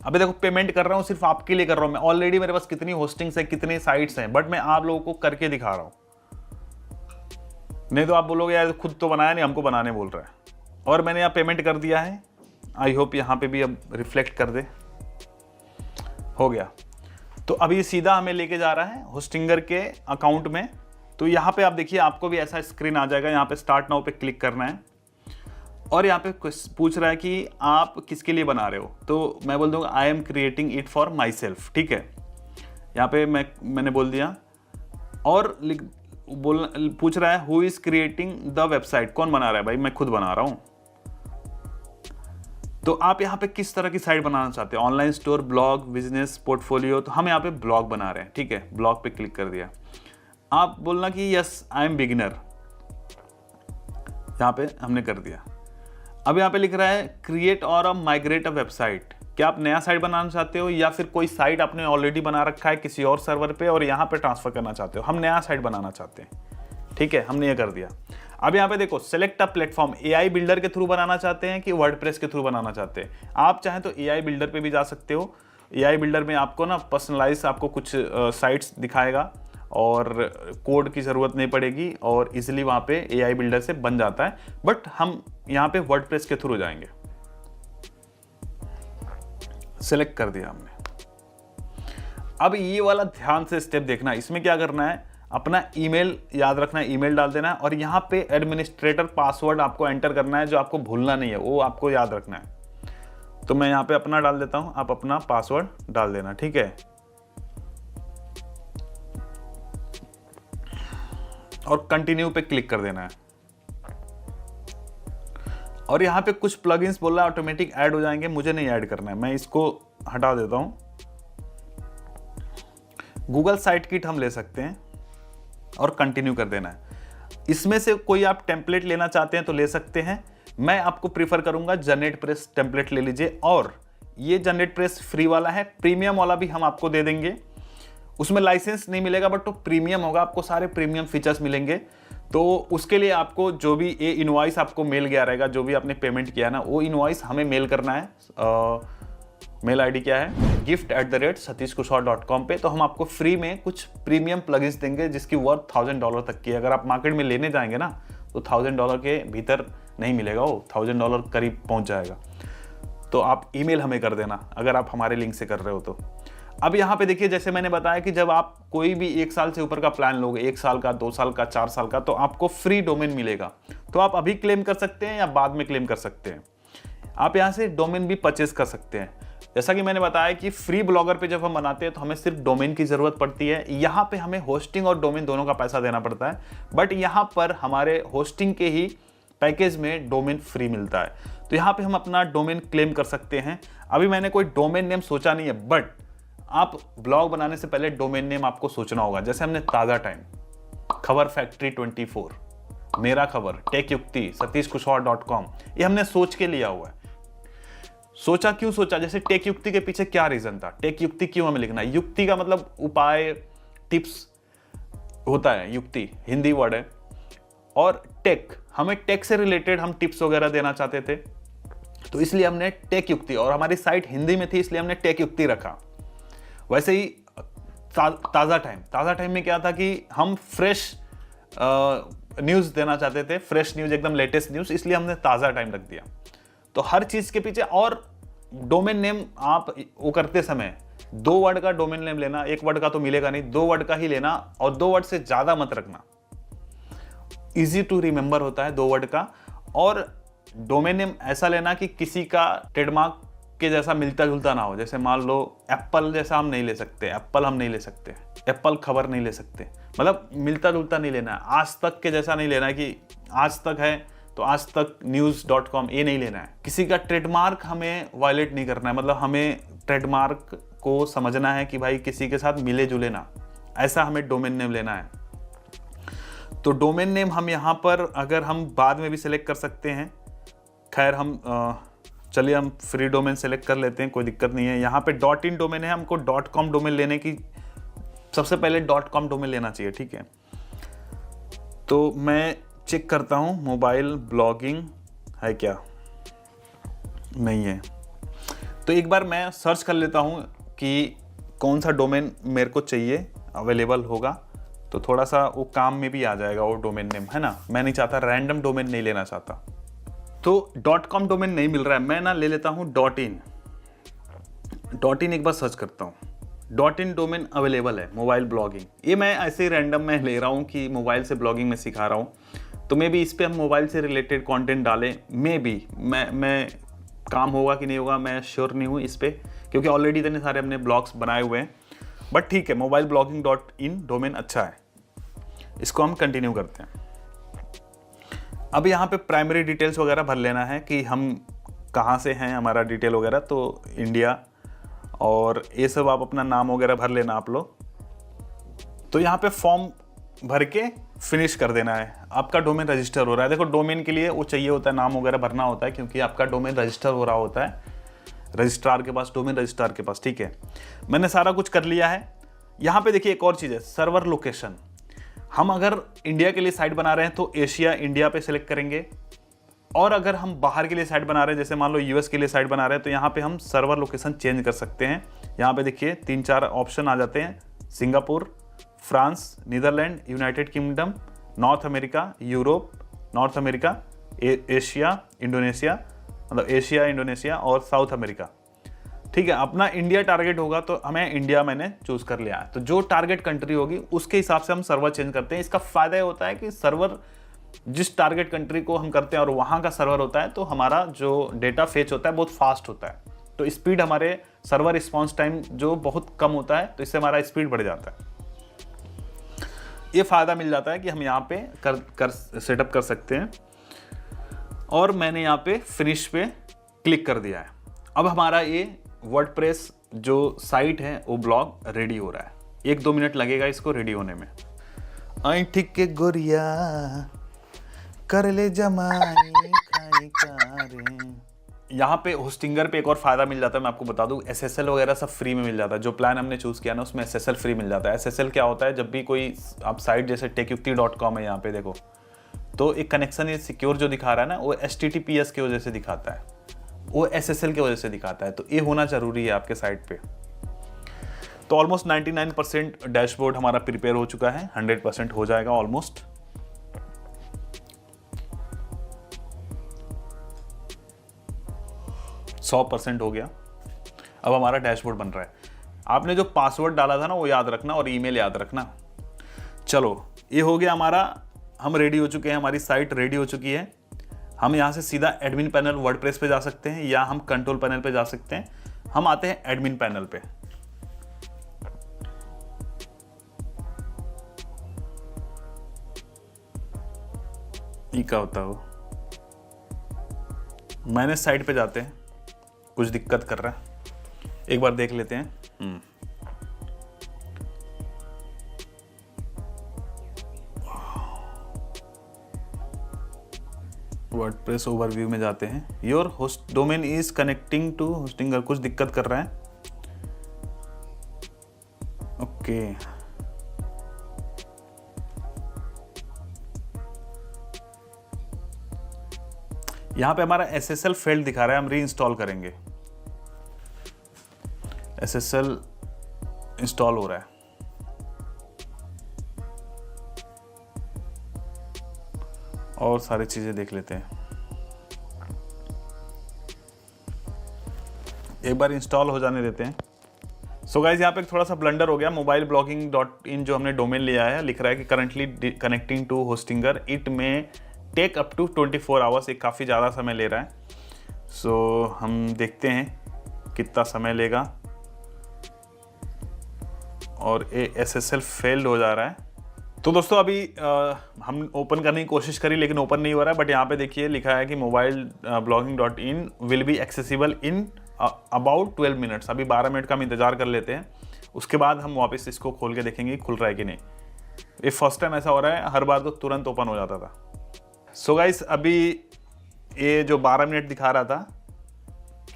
अभी देखो पेमेंट कर रहा हूँ, सिर्फ आपके लिए कर रहा हूँ मैं। ऑलरेडी मेरे पास कितनी होस्टिंग्स है, कितनी साइट्स हैं, बट मैं आप लोगों को करके दिखा रहा हूँ। नहीं तो आप बोलोगे यार खुद तो बनाया नहीं, हमको बनाने बोल रहा है। और मैंने यहाँ पेमेंट कर दिया है। आई होप यहाँ पे भी अब रिफ्लेक्ट कर दे, हो गया। तो अभी सीधा हमें लेके जा रहा है होस्टिंगर के अकाउंट में। तो यहाँ पे आप देखिए, आपको भी ऐसा स्क्रीन आ जाएगा। यहाँ पे स्टार्ट नाउ पे क्लिक करना है और यहाँ पे पूछ रहा है कि आप किसके लिए बना रहे हो। तो मैं बोल दूंगा I am creating it for my self, ठीक है। यहाँ पे मैंने बोल दिया। और पूछ रहा है who is creating the website, कौन बना रहा है? भाई मैं खुद बना रहा हूँ। तो आप यहाँ पे किस तरह की साइट बनाना चाहते हैं? Online store, blog, business, portfolio. तो हम यहाँ पे ब्लॉग बना रहे हैं, ठीक है। ब्लॉग पे क्लिक कर दिया। आप बोलना कि यस आई एम बिगिनर, यहाँ पे हमने कर दिया। अब यहाँ पे लिख रहा है क्रिएट और माइग्रेट अ वेबसाइट। क्या आप नया साइट बनाना चाहते हो या फिर कोई साइट आपने ऑलरेडी बना रखा है किसी और सर्वर पे और यहाँ पे ट्रांसफर करना चाहते हो? हम नया साइट बनाना चाहते हैं, ठीक है, हमने ये कर दिया। अब यहाँ पे देखो select a platform, AI builder के थ्रू बनाना चाहते हैं कि वर्डप्रेस के थ्रू बनाना चाहते हैं? आप चाहें तो एआई बिल्डर पे भी जा सकते हो। एआई बिल्डर में आपको ना पर्सनलाइज आपको कुछ साइट्स दिखाएगा और कोड की ज़रूरत नहीं पड़ेगी और इजीली वहाँ पे एआई बिल्डर से बन जाता है। बट हम यहाँ पे वर्डप्रेस के थ्रू जाएंगे। सेलेक्ट कर दिया हमने। अब ये वाला ध्यान से स्टेप देखना, इसमें क्या करना है, अपना ईमेल याद रखना है, ईमेल डाल देना है और यहाँ पे एडमिनिस्ट्रेटर पासवर्ड आपको एंटर करना है, जो आपको भूलना नहीं है, वो आपको याद रखना है। तो मैं यहाँ पे अपना डाल देता हूँ, आप अपना पासवर्ड डाल देना, ठीक है। और कंटिन्यू पे क्लिक कर देना है। और यहाँ पे कुछ प्लगइन्स बोल रहा है ऑटोमेटिक ऐड हो जाएंगे, मुझे नहीं ऐड करना है, मैं इसको हटा देता हूँ। गूगल साइट किट हम ले सकते हैं और कंटिन्यू कर देना है। इसमें से कोई आप टेम्पलेट लेना चाहते हैं तो ले सकते हैं। मैं आपको प्रीफर करूंगा जनरेट प्रेस टेम्पलेट ले लीजिए। और ये जनरेट प्रेस फ्री वाला है, प्रीमियम वाला भी हम आपको दे देंगे। उसमें लाइसेंस नहीं मिलेगा बट तो प्रीमियम होगा, आपको सारे प्रीमियम फीचर्स मिलेंगे। तो उसके लिए आपको जो भी ये इनवॉइस आपको मेल गया रहेगा, जो भी आपने पेमेंट किया ना, वो इनवॉइस हमें मेल करना है। मेल आईडी क्या है, gift@satishkushwaha.com पे। तो हम आपको फ्री में कुछ प्रीमियम प्लगइन्स देंगे जिसकी वर्थ $1000 तक की है। अगर आप मार्केट में लेने जाएंगे ना तो $1000 के भीतर नहीं मिलेगा, वो $1000 करीब पहुंच जाएगा। तो आप ईमेल हमें कर देना अगर आप हमारे लिंक से कर रहे हो तो। अब यहाँ पे देखिए, जैसे मैंने बताया कि जब आप कोई भी 1 साल से ऊपर का प्लान लोगे, 1 साल का, 2 साल का, 4 साल का, तो आपको फ्री डोमेन मिलेगा। तो आप अभी क्लेम कर सकते हैं या बाद में क्लेम कर सकते हैं। आप यहाँ से डोमेन भी परचेज कर सकते हैं। जैसा कि मैंने बताया कि फ्री ब्लॉगर पे जब हम बनाते हैं तो हमें सिर्फ डोमेन की ज़रूरत पड़ती है। यहाँ पे हमें होस्टिंग और डोमेन दोनों का पैसा देना पड़ता है, बट यहाँ पर हमारे होस्टिंग के ही पैकेज में डोमेन फ्री मिलता है। तो यहाँ पे हम अपना डोमेन क्लेम कर सकते हैं। अभी मैंने कोई डोमेन नेम सोचा नहीं है, बट आप ब्लॉग बनाने से पहले डोमेन नेम आपको सोचना होगा। जैसे हमने ताज़ा टाइम, खबर फैक्ट्री 24, मेरा खबर, टेक युक्ति, satishkushwaha.com, ये हमने सोच के लिया हुआ है। सोचा क्यों सोचा? जैसे टेक युक्ति के पीछे क्या रीजन था, टेक युक्ति क्यों हमें लिखना है? युक्ति का मतलब उपाय, टिप्स होता है, युक्ति हिंदी वर्ड है। और टेक, हमें टेक से रिलेटेड हम टिप्स वगैरह देना चाहते थे, तो इसलिए हमने टेक युक्ति, और हमारी साइट हिंदी में थी इसलिए हमने टेक युक्ति रखा। वैसे ही ताज़ा टाइम में क्या था कि हम फ्रेश न्यूज़ देना चाहते थे, फ्रेश न्यूज़, एकदम लेटेस्ट न्यूज़, इसलिए हमने ताज़ा टाइम रख दिया। तो हर चीज़ के पीछे। और डोमेन नेम आप वो करते समय 2 वर्ड का डोमेन नेम लेना, 1 वर्ड का तो मिलेगा नहीं, 2 वर्ड का ही लेना, और 2 वर्ड से ज़्यादा मत रखना। इजी टू रिमेंबर होता है 2 वर्ड का। और डोमेन नेम ऐसा लेना कि किसी का ट्रेडमार्क के जैसा मिलता जुलता ना हो। जैसे मान लो एप्पल जैसा हम नहीं ले सकते, एप्पल हम नहीं ले सकते, एप्पल खबर नहीं ले सकते, मतलब मिलता जुलता नहीं लेना है। आज तक के जैसा नहीं लेना है कि आज तक है तो आज तक news.com, ये नहीं लेना है। किसी का ट्रेडमार्क हमें वायलेट नहीं करना है, मतलब हमें ट्रेडमार्क को समझना है कि भाई किसी के साथ मिले जुले ना, ऐसा हमें डोमेन नेम लेना है। तो डोमेन नेम हम यहाँ पर अगर हम बाद में भी सिलेक्ट कर सकते हैं, खैर हम चलिए हम फ्री डोमेन सेलेक्ट कर लेते हैं, कोई दिक्कत नहीं है। यहाँ पे .in डोमेन है, हमको .com डोमेन लेने की, सबसे पहले .com डोमेन लेना चाहिए, ठीक है। तो मैं चेक करता हूँ मोबाइल ब्लॉगिंग है क्या, नहीं है। तो एक बार मैं सर्च कर लेता हूँ कि कौन सा डोमेन मेरे को चाहिए, अवेलेबल होगा तो थोड़ा सा वो काम में भी आ जाएगा वो डोमेन नेम, है ना। मैं नहीं चाहता, रैंडम डोमेन नहीं लेना चाहता। तो .com डोमेन नहीं मिल रहा है, मैं ना ले लेता हूँ .in एक बार सर्च करता हूँ। .in डोमेन अवेलेबल है, मोबाइल ब्लॉगिंग। ये मैं ऐसे ही रैंडम में ले रहा हूँ कि मोबाइल से ब्लॉगिंग में सिखा रहा हूँ, तो मे भी इस पर हम मोबाइल से रिलेटेड कंटेंट डालें। मे बी मैं काम होगा कि नहीं होगा मैं श्योर नहीं हूँ इस पर, क्योंकि ऑलरेडी इतने सारे हमने ब्लॉग्स बनाए हुए हैं। बट ठीक है, मोबाइल ब्लॉगिंग .in डोमेन अच्छा है, इसको हम कंटिन्यू करते हैं। अब यहाँ पे प्राइमरी डिटेल्स वगैरह भर लेना है कि हम कहाँ से हैं, हमारा डिटेल वगैरह, तो इंडिया और ये सब आप अपना नाम वगैरह भर लेना आप लोग। तो यहाँ पे फॉर्म भर के फिनिश कर देना है, आपका डोमेन रजिस्टर हो रहा है। देखो डोमेन के लिए वो चाहिए होता है, नाम वगैरह भरना होता है, क्योंकि आपका डोमेन रजिस्टर हो रहा होता है रजिस्ट्रार के पास, डोमेन रजिस्ट्रार के पास, ठीक है। मैंने सारा कुछ कर लिया है। यहाँ पे देखिए एक और चीज़ है, सर्वर लोकेशन। हम अगर इंडिया के लिए साइट बना रहे हैं तो एशिया इंडिया पे सिलेक्ट करेंगे, और अगर हम बाहर के लिए साइट बना रहे हैं, जैसे मान लो यूएस के लिए साइट बना रहे हैं, तो यहाँ पे हम सर्वर लोकेशन चेंज कर सकते हैं। यहाँ पे देखिए 3-4 ऑप्शन आ जाते हैं, Singapore, France, Netherlands, United Kingdom, North America, Europe, North America, Asia, Indonesia, मतलब एशिया, इंडोनेशिया और साउथ अमेरिका, ठीक है। अपना इंडिया टारगेट होगा तो हमें इंडिया मैंने चूज कर लिया है। तो जो टारगेट कंट्री होगी उसके हिसाब से हम सर्वर चेंज करते हैं। इसका फायदा ये होता है कि सर्वर जिस टारगेट कंट्री को हम करते हैं और वहाँ का सर्वर होता है, तो हमारा जो डेटा फेच होता है बहुत फास्ट होता है, तो स्पीड, हमारे सर्वर रिस्पॉन्स टाइम जो बहुत कम होता है, तो इससे हमारा स्पीड बढ़ जाता है। ये फायदा मिल जाता है कि हम यहाँ पे कर सेटअप कर सकते हैं। और मैंने यहाँ पे फिनिश पे क्लिक कर दिया है। अब हमारा ये वर्डप्रेस जो साइट है वो ब्लॉग रेडी हो रहा है। 1-2 मिनट लगेगा इसको रेडी होने में। आई ठीक के गोरिया कर ले जमाई खाई कारे। यहाँ पे होस्टिंगर पे एक और फायदा मिल जाता है, मैं आपको बता दूं, SSL वगैरह सब फ्री में मिल जाता है। जो प्लान हमने चूज किया ना उसमें SSL फ्री मिल जाता है। SSL क्या होता है, जब भी कोई आप साइट जैसे techukti.com है, यहाँ पे देखो तो एक कनेक्शन ये सिक्योर जो दिखा रहा है ना, वो HTTPS की वजह से दिखाता है, वो SSL की वजह से दिखाता है। तो ये होना जरूरी है आपके साइट पे। तो ऑलमोस्ट 99% डैशबोर्ड हमारा प्रिपेयर हो चुका है, 100% हो जाएगा ऑलमोस्ट। %100 हो गया। अब हमारा डैशबोर्ड बन रहा है। आपने जो पासवर्ड डाला था ना वो याद रखना और ईमेल याद रखना। चलो ये हो गया हमारा, हम रेडी हो चुके हैं, हमारी साइट रेडी हो चुकी है। हम यहाँ से सीधा एडमिन पैनल वर्डप्रेस पे जा सकते हैं या हम कंट्रोल पैनल पे जा सकते हैं। हम आते हैं एडमिन पैनल पे। ये क्या होता हो, मैंने साइट पे जाते हैं, कुछ दिक्कत कर रहा है, एक बार देख लेते हैं। वर्डप्रेस ओवरव्यू में जाते हैं। Your host domain is connecting to Hostinger, कुछ दिक्कत कर रहा है। ओके यहां पे हमारा SSL फेल्ड दिखा रहा है, हम रीइंस्टॉल करेंगे। SSL इंस्टॉल हो रहा है। और सारी चीजें देख लेते हैं। एक बार इंस्टॉल हो जाने देते हैं। सो गाइज यहाँ पे थोड़ा सा ब्लंडर हो गया। मोबाइल ब्लॉगिंग.in जो हमने डोमेन लिया है, लिख रहा है कि currently connecting to Hostinger, it may take up to 24 hours, एक काफ़ी ज़्यादा समय ले रहा है। सो हम देखते हैं कितना समय लेगा। और ये SSL फेल्ड हो जा रहा है। तो दोस्तों अभी हम ओपन करने की कोशिश करी लेकिन ओपन नहीं हो रहा है। बट यहाँ पे देखिए लिखा है कि मोबाइल ब्लॉगिंग.in will be accessible in about 12 minutes. अभी 12 मिनट का हम इंतजार कर लेते हैं, उसके बाद हम वापस इसको खोल के देखेंगे खुल रहा है कि नहीं। ये फर्स्ट टाइम ऐसा हो रहा है, हर बार तो तुरंत ओपन हो जाता था। सो गाइस, अभी ये जो 12 मिनट दिखा रहा था,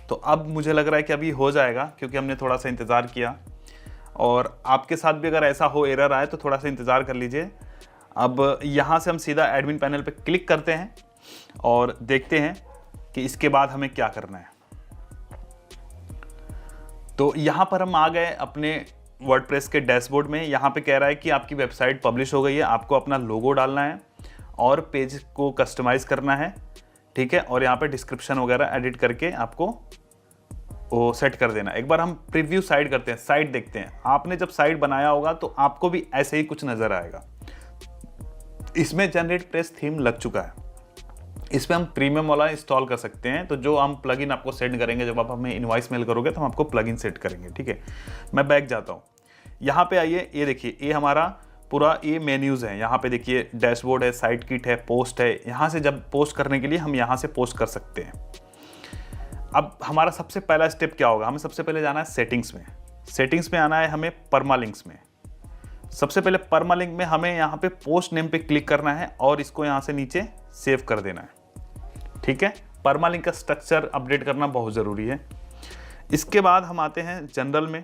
तो अब मुझे लग रहा है कि अभी हो जाएगा, क्योंकि हमने थोड़ा सा इंतज़ार किया। और आपके साथ भी अगर ऐसा हो, एरर आए, तो थोड़ा सा इंतज़ार कर लीजिए। अब यहाँ से हम सीधा एडमिन पैनल पे क्लिक करते हैं और देखते हैं कि इसके बाद हमें क्या करना है। तो यहाँ पर हम आ गए अपने वर्डप्रेस के डैशबोर्ड में। यहाँ पे कह रहा है कि आपकी वेबसाइट पब्लिश हो गई है, आपको अपना लोगो डालना है और पेज को कस्टमाइज़ करना है, ठीक है। और यहाँ पे डिस्क्रिप्शन वगैरह एडिट करके आपको वो सेट कर देना। एक बार हम प्रीव्यू साइट करते हैं, साइट देखते हैं। आपने जब साइट बनाया होगा तो आपको भी ऐसे ही कुछ नज़र आएगा। इसमें जनरेट प्रेस थीम लग चुका है। इस पर हम प्रीमियम वाला इंस्टॉल कर सकते हैं। तो जो हम प्लगइन आपको सेंड करेंगे, जब आप हमें इनवॉइस मेल करोगे तो हम आपको प्लगइन सेट करेंगे, ठीक है। मैं बैक जाता हूँ, यहाँ पे आइए। ये देखिए, ये हमारा पूरा ये मेन्यूज़ है। यहाँ पे देखिए डैशबोर्ड है, साइट किट है, पोस्ट है। यहाँ से जब पोस्ट करने के लिए हम यहाँ से पोस्ट कर सकते हैं। अब हमारा सबसे पहला स्टेप क्या होगा, हमें सबसे पहले जाना है सेटिंग्स में। सेटिंग्स में आना है हमें परमालिंक्स में। सबसे पहले परमालिंक में हमें यहाँ पे पोस्ट नेम पे क्लिक करना है और इसको यहाँ से नीचे सेव कर देना है, ठीक है। परमालिंक का स्ट्रक्चर अपडेट करना बहुत ज़रूरी है। इसके बाद हम आते हैं जनरल में,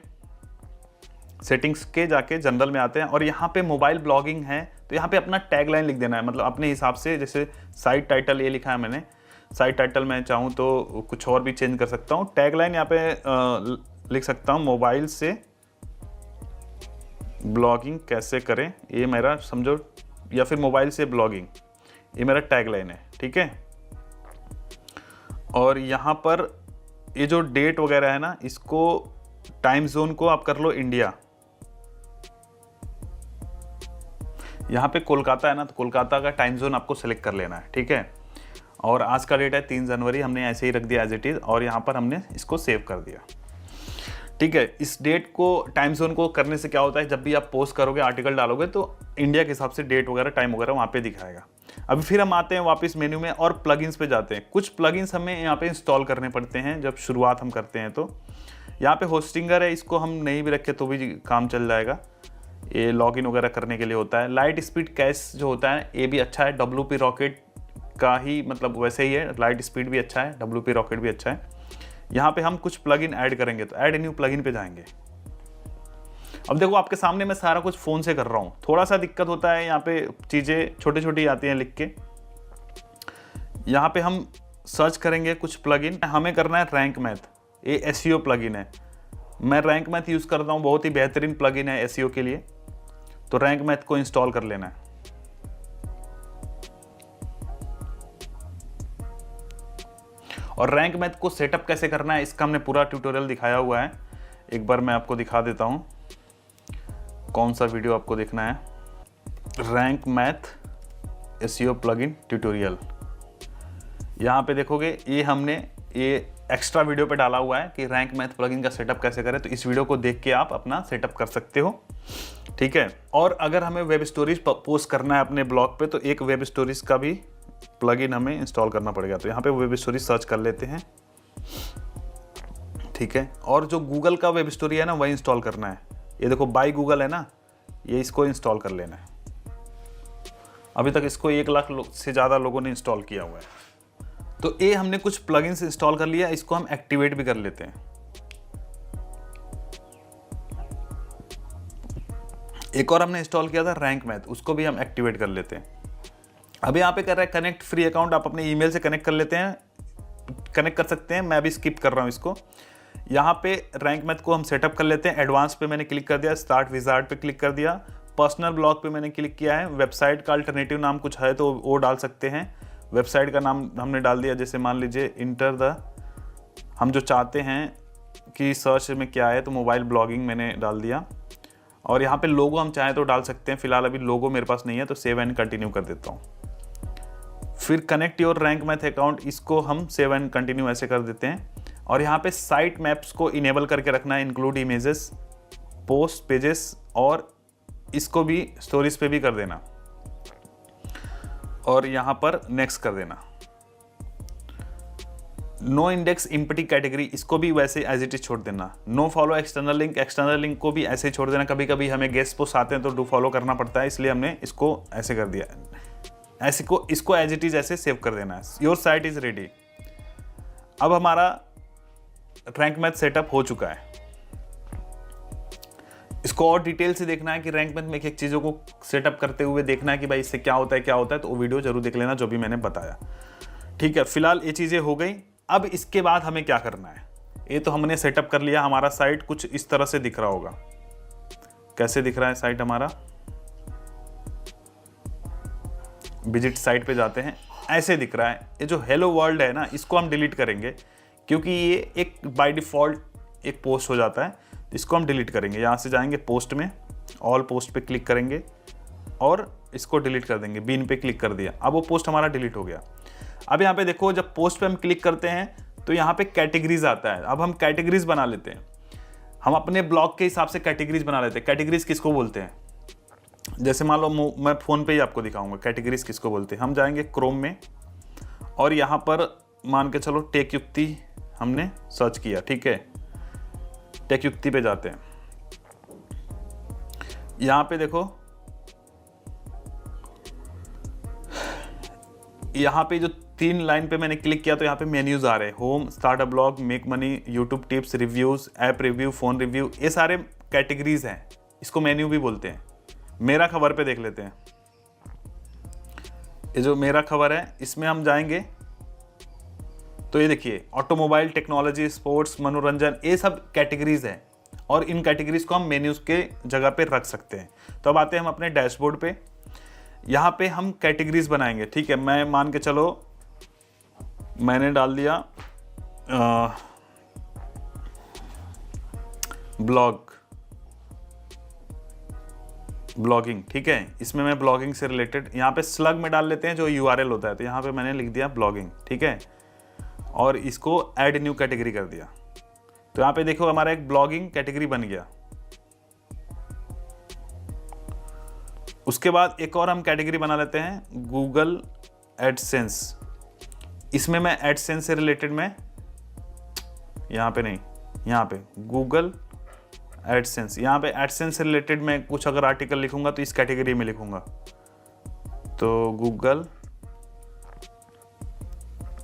सेटिंग्स के जाके जनरल में आते हैं और यहाँ पे मोबाइल ब्लॉगिंग है, तो यहाँ पे अपना टैगलाइन लिख देना है, मतलब अपने हिसाब से। जैसे साइट टाइटल ये लिखा है मैंने, साइट टाइटल मैं चाहूँ तो कुछ और भी चेंज कर सकता हूँ। टैगलाइन यहाँ पे लिख सकता हूँ, मोबाइल से ब्लॉगिंग कैसे करें, ये मेरा समझो, या फिर मोबाइल से ब्लॉगिंग, ये मेरा टैगलाइन है, ठीक है। और यहाँ पर ये जो डेट वगैरह है ना, इसको टाइम जोन को आप कर लो इंडिया। यहाँ पे कोलकाता है ना, तो कोलकाता का टाइम जोन आपको सेलेक्ट कर लेना है, ठीक है। और आज का डेट है 3 जनवरी, हमने ऐसे ही रख दिया एज इट इज़, और यहाँ पर हमने इसको सेव कर दिया, ठीक है। इस डेट को, टाइम जोन को करने से क्या होता है, जब भी आप पोस्ट करोगे, आर्टिकल डालोगे, तो इंडिया के हिसाब से डेट वगैरह, टाइम वगैरह वहाँ पे दिखाएगा। अभी फिर हम आते हैं वापस मेन्यू में और प्लगइन्स पे जाते हैं। कुछ प्लगइन्स हमें यहाँ पे इंस्टॉल करने पड़ते हैं जब शुरुआत हम करते हैं। तो यहाँ पे होस्टिंगर है, इसको हम नहीं भी रखे तो भी काम चल जाएगा। ये लॉगिन वगैरह करने के लिए होता है। लाइट स्पीड कैश जो होता है, ये भी अच्छा है, WP रॉकेट का ही मतलब वैसे ही है। लाइट स्पीड भी अच्छा है, WP रॉकेट भी अच्छा है। यहाँ पे हम कुछ प्लगइन ऐड करेंगे, तो ऐड न्यू प्लगइन पे जाएंगे। अब देखो, आपके सामने मैं सारा कुछ फ़ोन से कर रहा हूँ, थोड़ा सा दिक्कत होता है, यहाँ पे चीज़ें छोटी छोटी आती हैं लिख के। यहाँ पे हम सर्च करेंगे कुछ प्लगइन, हमें करना है रैंक मैथ, ये SEO प्लगइन है। मैं रैंक मैथ यूज़ करता हूँ, बहुत ही बेहतरीन प्लगइन है SEO के लिए। तो रैंक मैथ को इंस्टॉल कर लेना है। और रैंक मैथ को सेटअप कैसे करना है, इसका हमने पूरा ट्यूटोरियल दिखाया हुआ है। एक बार मैं आपको दिखा देता हूँ कौन सा वीडियो आपको देखना है। Rank math SEO plugin tutorial, यहाँ पे देखोगे ये हमने ये एक्स्ट्रा वीडियो पे डाला हुआ है कि रैंक मैथ प्लगइन का सेटअप कैसे करें। तो इस वीडियो को देख के आप अपना सेटअप कर सकते हो, ठीक है। और अगर हमें वेब स्टोरीज पोस्ट करना है अपने ब्लॉग पे, तो एक वेब स्टोरीज का भी प्लगइन हमें इंस्टॉल करना पड़ेगा। तो यहाँ पे वेब स्टोरी सर्च कर लेते हैं, ठीक है। और जो गूगल का वेब स्टोरी है ना, वही इंस्टॉल करना है। ये देखो बाय गूगल है ना, ये इसको इंस्टॉल कर लेना है। अभी तक इसको 1 लाख से ज़्यादा लोगों ने इंस्टॉल किया हुआ है। तो ये हमने कुछ प्लगइन्स इंस्टॉल कर लिया, इसको हम एक्टिवेट भी कर लेते हैं। एक और हमने इंस्टॉल किया था रैंक मैथ, उसको भी हम एक्टिवेट कर लेते हैं। अभी यहाँ पे कर रहा है कनेक्ट फ्री अकाउंट, आप अपने ईमेल से कनेक्ट कर लेते हैं, कनेक्ट कर सकते हैं। मैं भी स्किप कर रहा हूँ इसको। यहाँ पे रैंक मैथ को हम सेटअप कर लेते हैं। एडवांस पे मैंने क्लिक कर दिया, स्टार्ट विजार्ड पे क्लिक कर दिया, पर्सनल ब्लॉग पे मैंने क्लिक किया है। वेबसाइट का अल्टरनेटिव नाम कुछ है तो वो डाल सकते हैं। वेबसाइट का नाम हमने डाल दिया, जैसे मान लीजिए इंटर द, हम जो चाहते हैं कि सर्च में क्या है, तो मोबाइल ब्लॉगिंग मैंने डाल दिया। और यहाँ पे लोगो हम चाहें तो डाल सकते हैं, फिलहाल अभी लोगो मेरे पास नहीं है, तो सेव एंड कंटिन्यू कर देता हूँ। फिर connect your rank math account, इसको हम सेव एंड कंटिन्यू ऐसे कर देते हैं। और यहाँ पे साइट मैप्स को इनेबल करके रखना है, इंक्लूड इमेजेस, पोस्ट पेजेस, और इसको भी स्टोरीज पे भी कर देना। और यहाँ पर नेक्स्ट कर देना। नो इंडेक्स एम्प्टी कैटेगरी, इसको भी वैसे एज इट इज छोड़ देना। No follow external link, external link को भी ऐसे ही छोड़ देना। कभी कभी हमें गेस्ट पोस्ट आते हैं तो डू फॉलो करना पड़ता है, इसलिए हमने इसको ऐसे कर दिया। ऐसे को इसको एज इट इज ऐसे सेव कर देना है। Your site is ready. अब हमारा रैंक मैथ सेटअप हो चुका है। इसको और डिटेल से देखना है कि रैंक मैथ में एक एक चीज़ों को सेटअप करते हुए देखना है कि भाई इससे क्या होता है क्या होता है, तो वो वीडियो जरूर देख लेना जो भी मैंने बताया। ठीक है, फिलहाल ये चीज़ें हो गई। अब इसके बाद हमें क्या करना है, ये तो हमने सेटअप कर लिया। हमारा साइट कुछ इस तरह से दिख रहा होगा। कैसे दिख रहा है साइट हमारा, विजिट साइट पे जाते हैं, ऐसे दिख रहा है। ये जो हेलो वर्ल्ड है ना, इसको हम डिलीट करेंगे क्योंकि ये एक बाय डिफ़ॉल्ट एक पोस्ट हो जाता है। इसको हम डिलीट करेंगे। यहाँ से जाएंगे पोस्ट में, ऑल पोस्ट पे क्लिक करेंगे और इसको डिलीट कर देंगे। बीन पे क्लिक कर दिया, अब वो पोस्ट हमारा डिलीट हो गया। अब यहाँ पे देखो, जब पोस्ट पे हम क्लिक करते हैं तो यहाँ पे कैटेगरीज आता है। अब हम कैटेगरीज बना लेते हैं। हम अपने ब्लॉग के हिसाब से कैटेगरीज बना लेते हैं। कैटेगरीज किसको बोलते हैं, जैसे मान लो मैं फ़ोन पे ही आपको दिखाऊंगा कैटेगरीज किसको बोलते हैं। हम जाएंगे क्रोम में और यहाँ पर मान के चलो टेक युक्ति हमने सर्च किया। ठीक है, टेक युक्ति पे जाते हैं। यहाँ पे देखो, यहाँ पे जो 3 लाइन पे मैंने क्लिक किया तो यहाँ पे मेन्यूज आ रहे हैं। Home, start a blog, make money, YouTube tips, reviews, app review, phone review, ये सारे कैटेगरीज हैं। इसको मेन्यू भी बोलते हैं। मेरा खबर पे देख लेते हैं। ये जो मेरा खबर है इसमें हम जाएंगे तो ये देखिए, ऑटोमोबाइल, टेक्नोलॉजी, स्पोर्ट्स, मनोरंजन, ये सब कैटेगरीज हैं और इन कैटेगरीज को हम मेन्यूज के जगह पे रख सकते हैं। तो अब आते हैं हम अपने डैशबोर्ड पे। यहाँ पे हम कैटेगरीज बनाएंगे। ठीक है, मैं मान के चलो मैंने डाल दिया ब्लॉगिंग। ठीक है, इसमें मैं ब्लॉगिंग से रिलेटेड यहाँ पे स्लग में डाल लेते हैं जो यूआरएल होता है। तो यहाँ पे मैंने लिख दिया ब्लॉगिंग। ठीक है, और इसको ऐड न्यू कैटेगरी कर दिया। तो यहाँ पे देखो हमारा एक ब्लॉगिंग कैटेगरी बन गया। उसके बाद एक और हम कैटेगरी बना लेते हैं, गूगल एडसेंस। इसमें मैं एडसेंस से रिलेटेड में यहाँ पे नहीं, यहाँ पे गूगल एडसेंस, यहाँ पे एडसेंस से रिलेटेड मैं कुछ अगर आर्टिकल लिखूंगा तो इस कैटेगरी में लिखूंगा। तो गूगल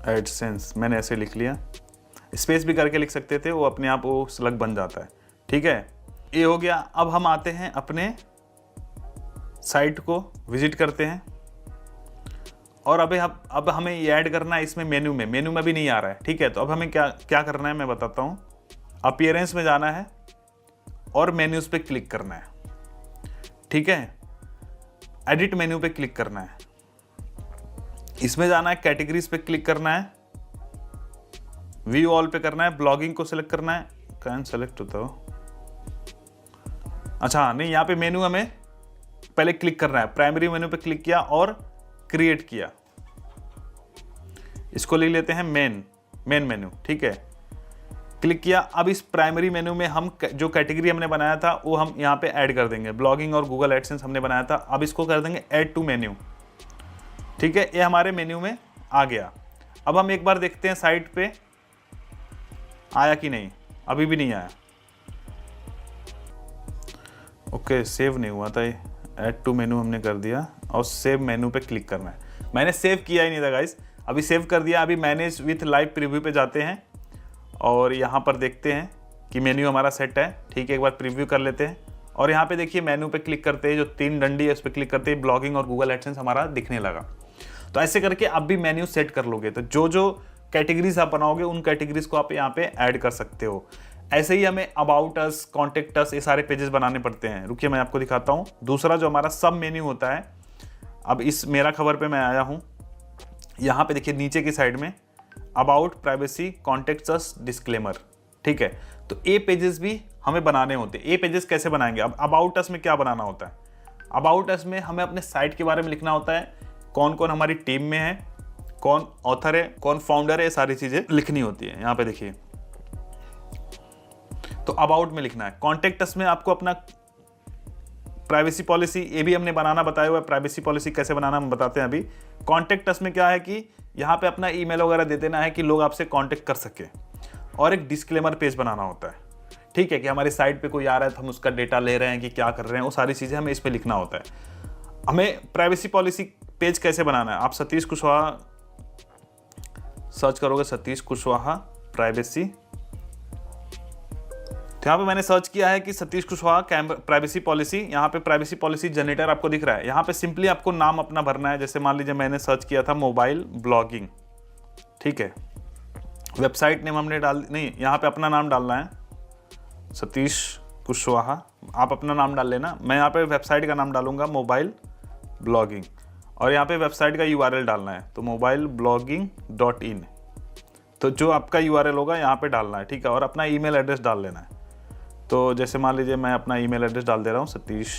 एडसेंस मैंने ऐसे लिख लिया। स्पेस भी करके लिख सकते थे, वो अपने आप वो स्लग बन जाता है। ठीक है, ये हो गया। अब हम आते हैं अपने साइट को विजिट करते हैं और अब हमें ये ऐड करना है इसमें मेन्यू में भी नहीं आ रहा है। ठीक है, तो अब हमें क्या करना है मैं बताता हूँ। अपीयरेंस में जाना है और मेन्यूज पे क्लिक करना है। ठीक है, एडिट मेन्यू पे क्लिक करना है, इसमें जाना है, कैटेगरीज पे क्लिक करना है, व्यू ऑल पे करना है, ब्लॉगिंग को सिलेक्ट करना है। कैन सेलेक्ट होता हो, अच्छा नहीं, यहाँ पे मेन्यू हमें पहले क्लिक करना है। प्राइमरी मेन्यू पे क्लिक किया और क्रिएट किया, इसको ले लेते हैं मेन मेन्यू। ठीक है, क्लिक किया। अब इस प्राइमरी मेन्यू में हम जो कैटेगरी हमने बनाया था वो हम यहाँ पे ऐड कर देंगे। ब्लॉगिंग और गूगल एडसेंस हमने बनाया था, अब इसको कर देंगे ऐड टू मेन्यू। ठीक है, ये हमारे मेन्यू में आ गया। अब हम एक बार देखते हैं साइट पे आया कि नहीं। अभी भी नहीं आया। ओके, सेव नहीं हुआ था ये। ऐड टू मेन्यू हमने कर दिया और सेव मेन्यू पे क्लिक करना है। मैंने सेव किया ही नहीं था गाइस, अभी सेव कर दिया। अभी मैनेज विथ लाइव प्रीव्यू पे जाते हैं और यहाँ पर देखते हैं कि मेन्यू हमारा सेट है। ठीक है, एक बार प्रीव्यू कर लेते हैं और यहाँ पे देखिए मेन्यू पे क्लिक करते हैं, जो 3 डंडी है उस पर क्लिक करते ही ब्लॉगिंग और गूगल एडसेंस हमारा दिखने लगा। तो ऐसे करके आप भी मेन्यू सेट कर लोगे तो जो जो कैटेगरीज आप बनाओगे उन कैटेगरीज को आप यहाँ पे ऐड कर सकते हो। ऐसे ही हमें अबाउट अस, कॉन्टेक्ट अस, ये सारे पेजेस बनाने पड़ते हैं। रुकिए मैं आपको दिखाता हूँ। दूसरा जो हमारा सब मेन्यू होता है, अब इस मेरा खबर पे मैं आया हूँ, यहाँ पे देखिए नीचे की साइड में about, privacy, contact us, disclaimer. ठीक है, तो ये पेजेस भी हमें बनाने होते हैं। ये पेजेस कैसे बनाएंगे? अब अबाउट अस में क्या बनाना होता है? अबाउट अस में हमें अपने साइट के बारे में लिखना होता है, कौन कौन हमारी टीम में है, कौन ऑथर है, कौन फाउंडर है, ये सारी चीज़ें लिखनी होती है। यहाँ पे देखिए, तो अबाउट में लिखना है। कॉन्टेक्ट अस में आपको अपना प्राइवेसी पॉलिसी, ये भी हमने बनाना बताया हुआ है। प्राइवेसी पॉलिसी कैसे बनाना हम बताते हैं अभी। कॉन्टेक्ट अस में क्या है कि यहाँ पे अपना ईमेल वगैरह दे देना है कि लोग आपसे कांटेक्ट कर सके। और एक डिस्क्लेमर पेज बनाना होता है, ठीक है, कि हमारी साइट पे कोई आ रहा है तो हम उसका डेटा ले रहे हैं कि क्या कर रहे हैं, वो सारी चीज़ें हमें इस पे लिखना होता है। हमें प्राइवेसी पॉलिसी पेज कैसे बनाना है, आप सतीश कुशवाहा सर्च करोगे, सतीश कुशवाहा प्राइवेसी, तो यहाँ पे मैंने सर्च किया है कि सतीश कुशवाहा प्राइवेसी पॉलिसी। यहाँ पे प्राइवेसी पॉलिसी जनरेटर आपको दिख रहा है। यहाँ पे सिंपली आपको नाम अपना भरना है। जैसे मान लीजिए मैंने सर्च किया था मोबाइल ब्लॉगिंग, ठीक है, वेबसाइट नेम हमने नहीं, यहाँ पे अपना नाम डालना है, सतीश कुशवाहा, आप अपना नाम डाल लेना। मैं यहाँ पे वेबसाइट का नाम डालूंगा मोबाइल ब्लॉगिंग, और यहाँ पे वेबसाइट का URL डालना है, तो mobilebloging.in, तो जो आपका URL होगा यहाँ पे डालना है, ठीक है, और अपना ईमेल एड्रेस डाल लेना है। तो जैसे मान लीजिए मैं अपना ईमेल एड्रेस डाल दे रहा हूँ सतीश,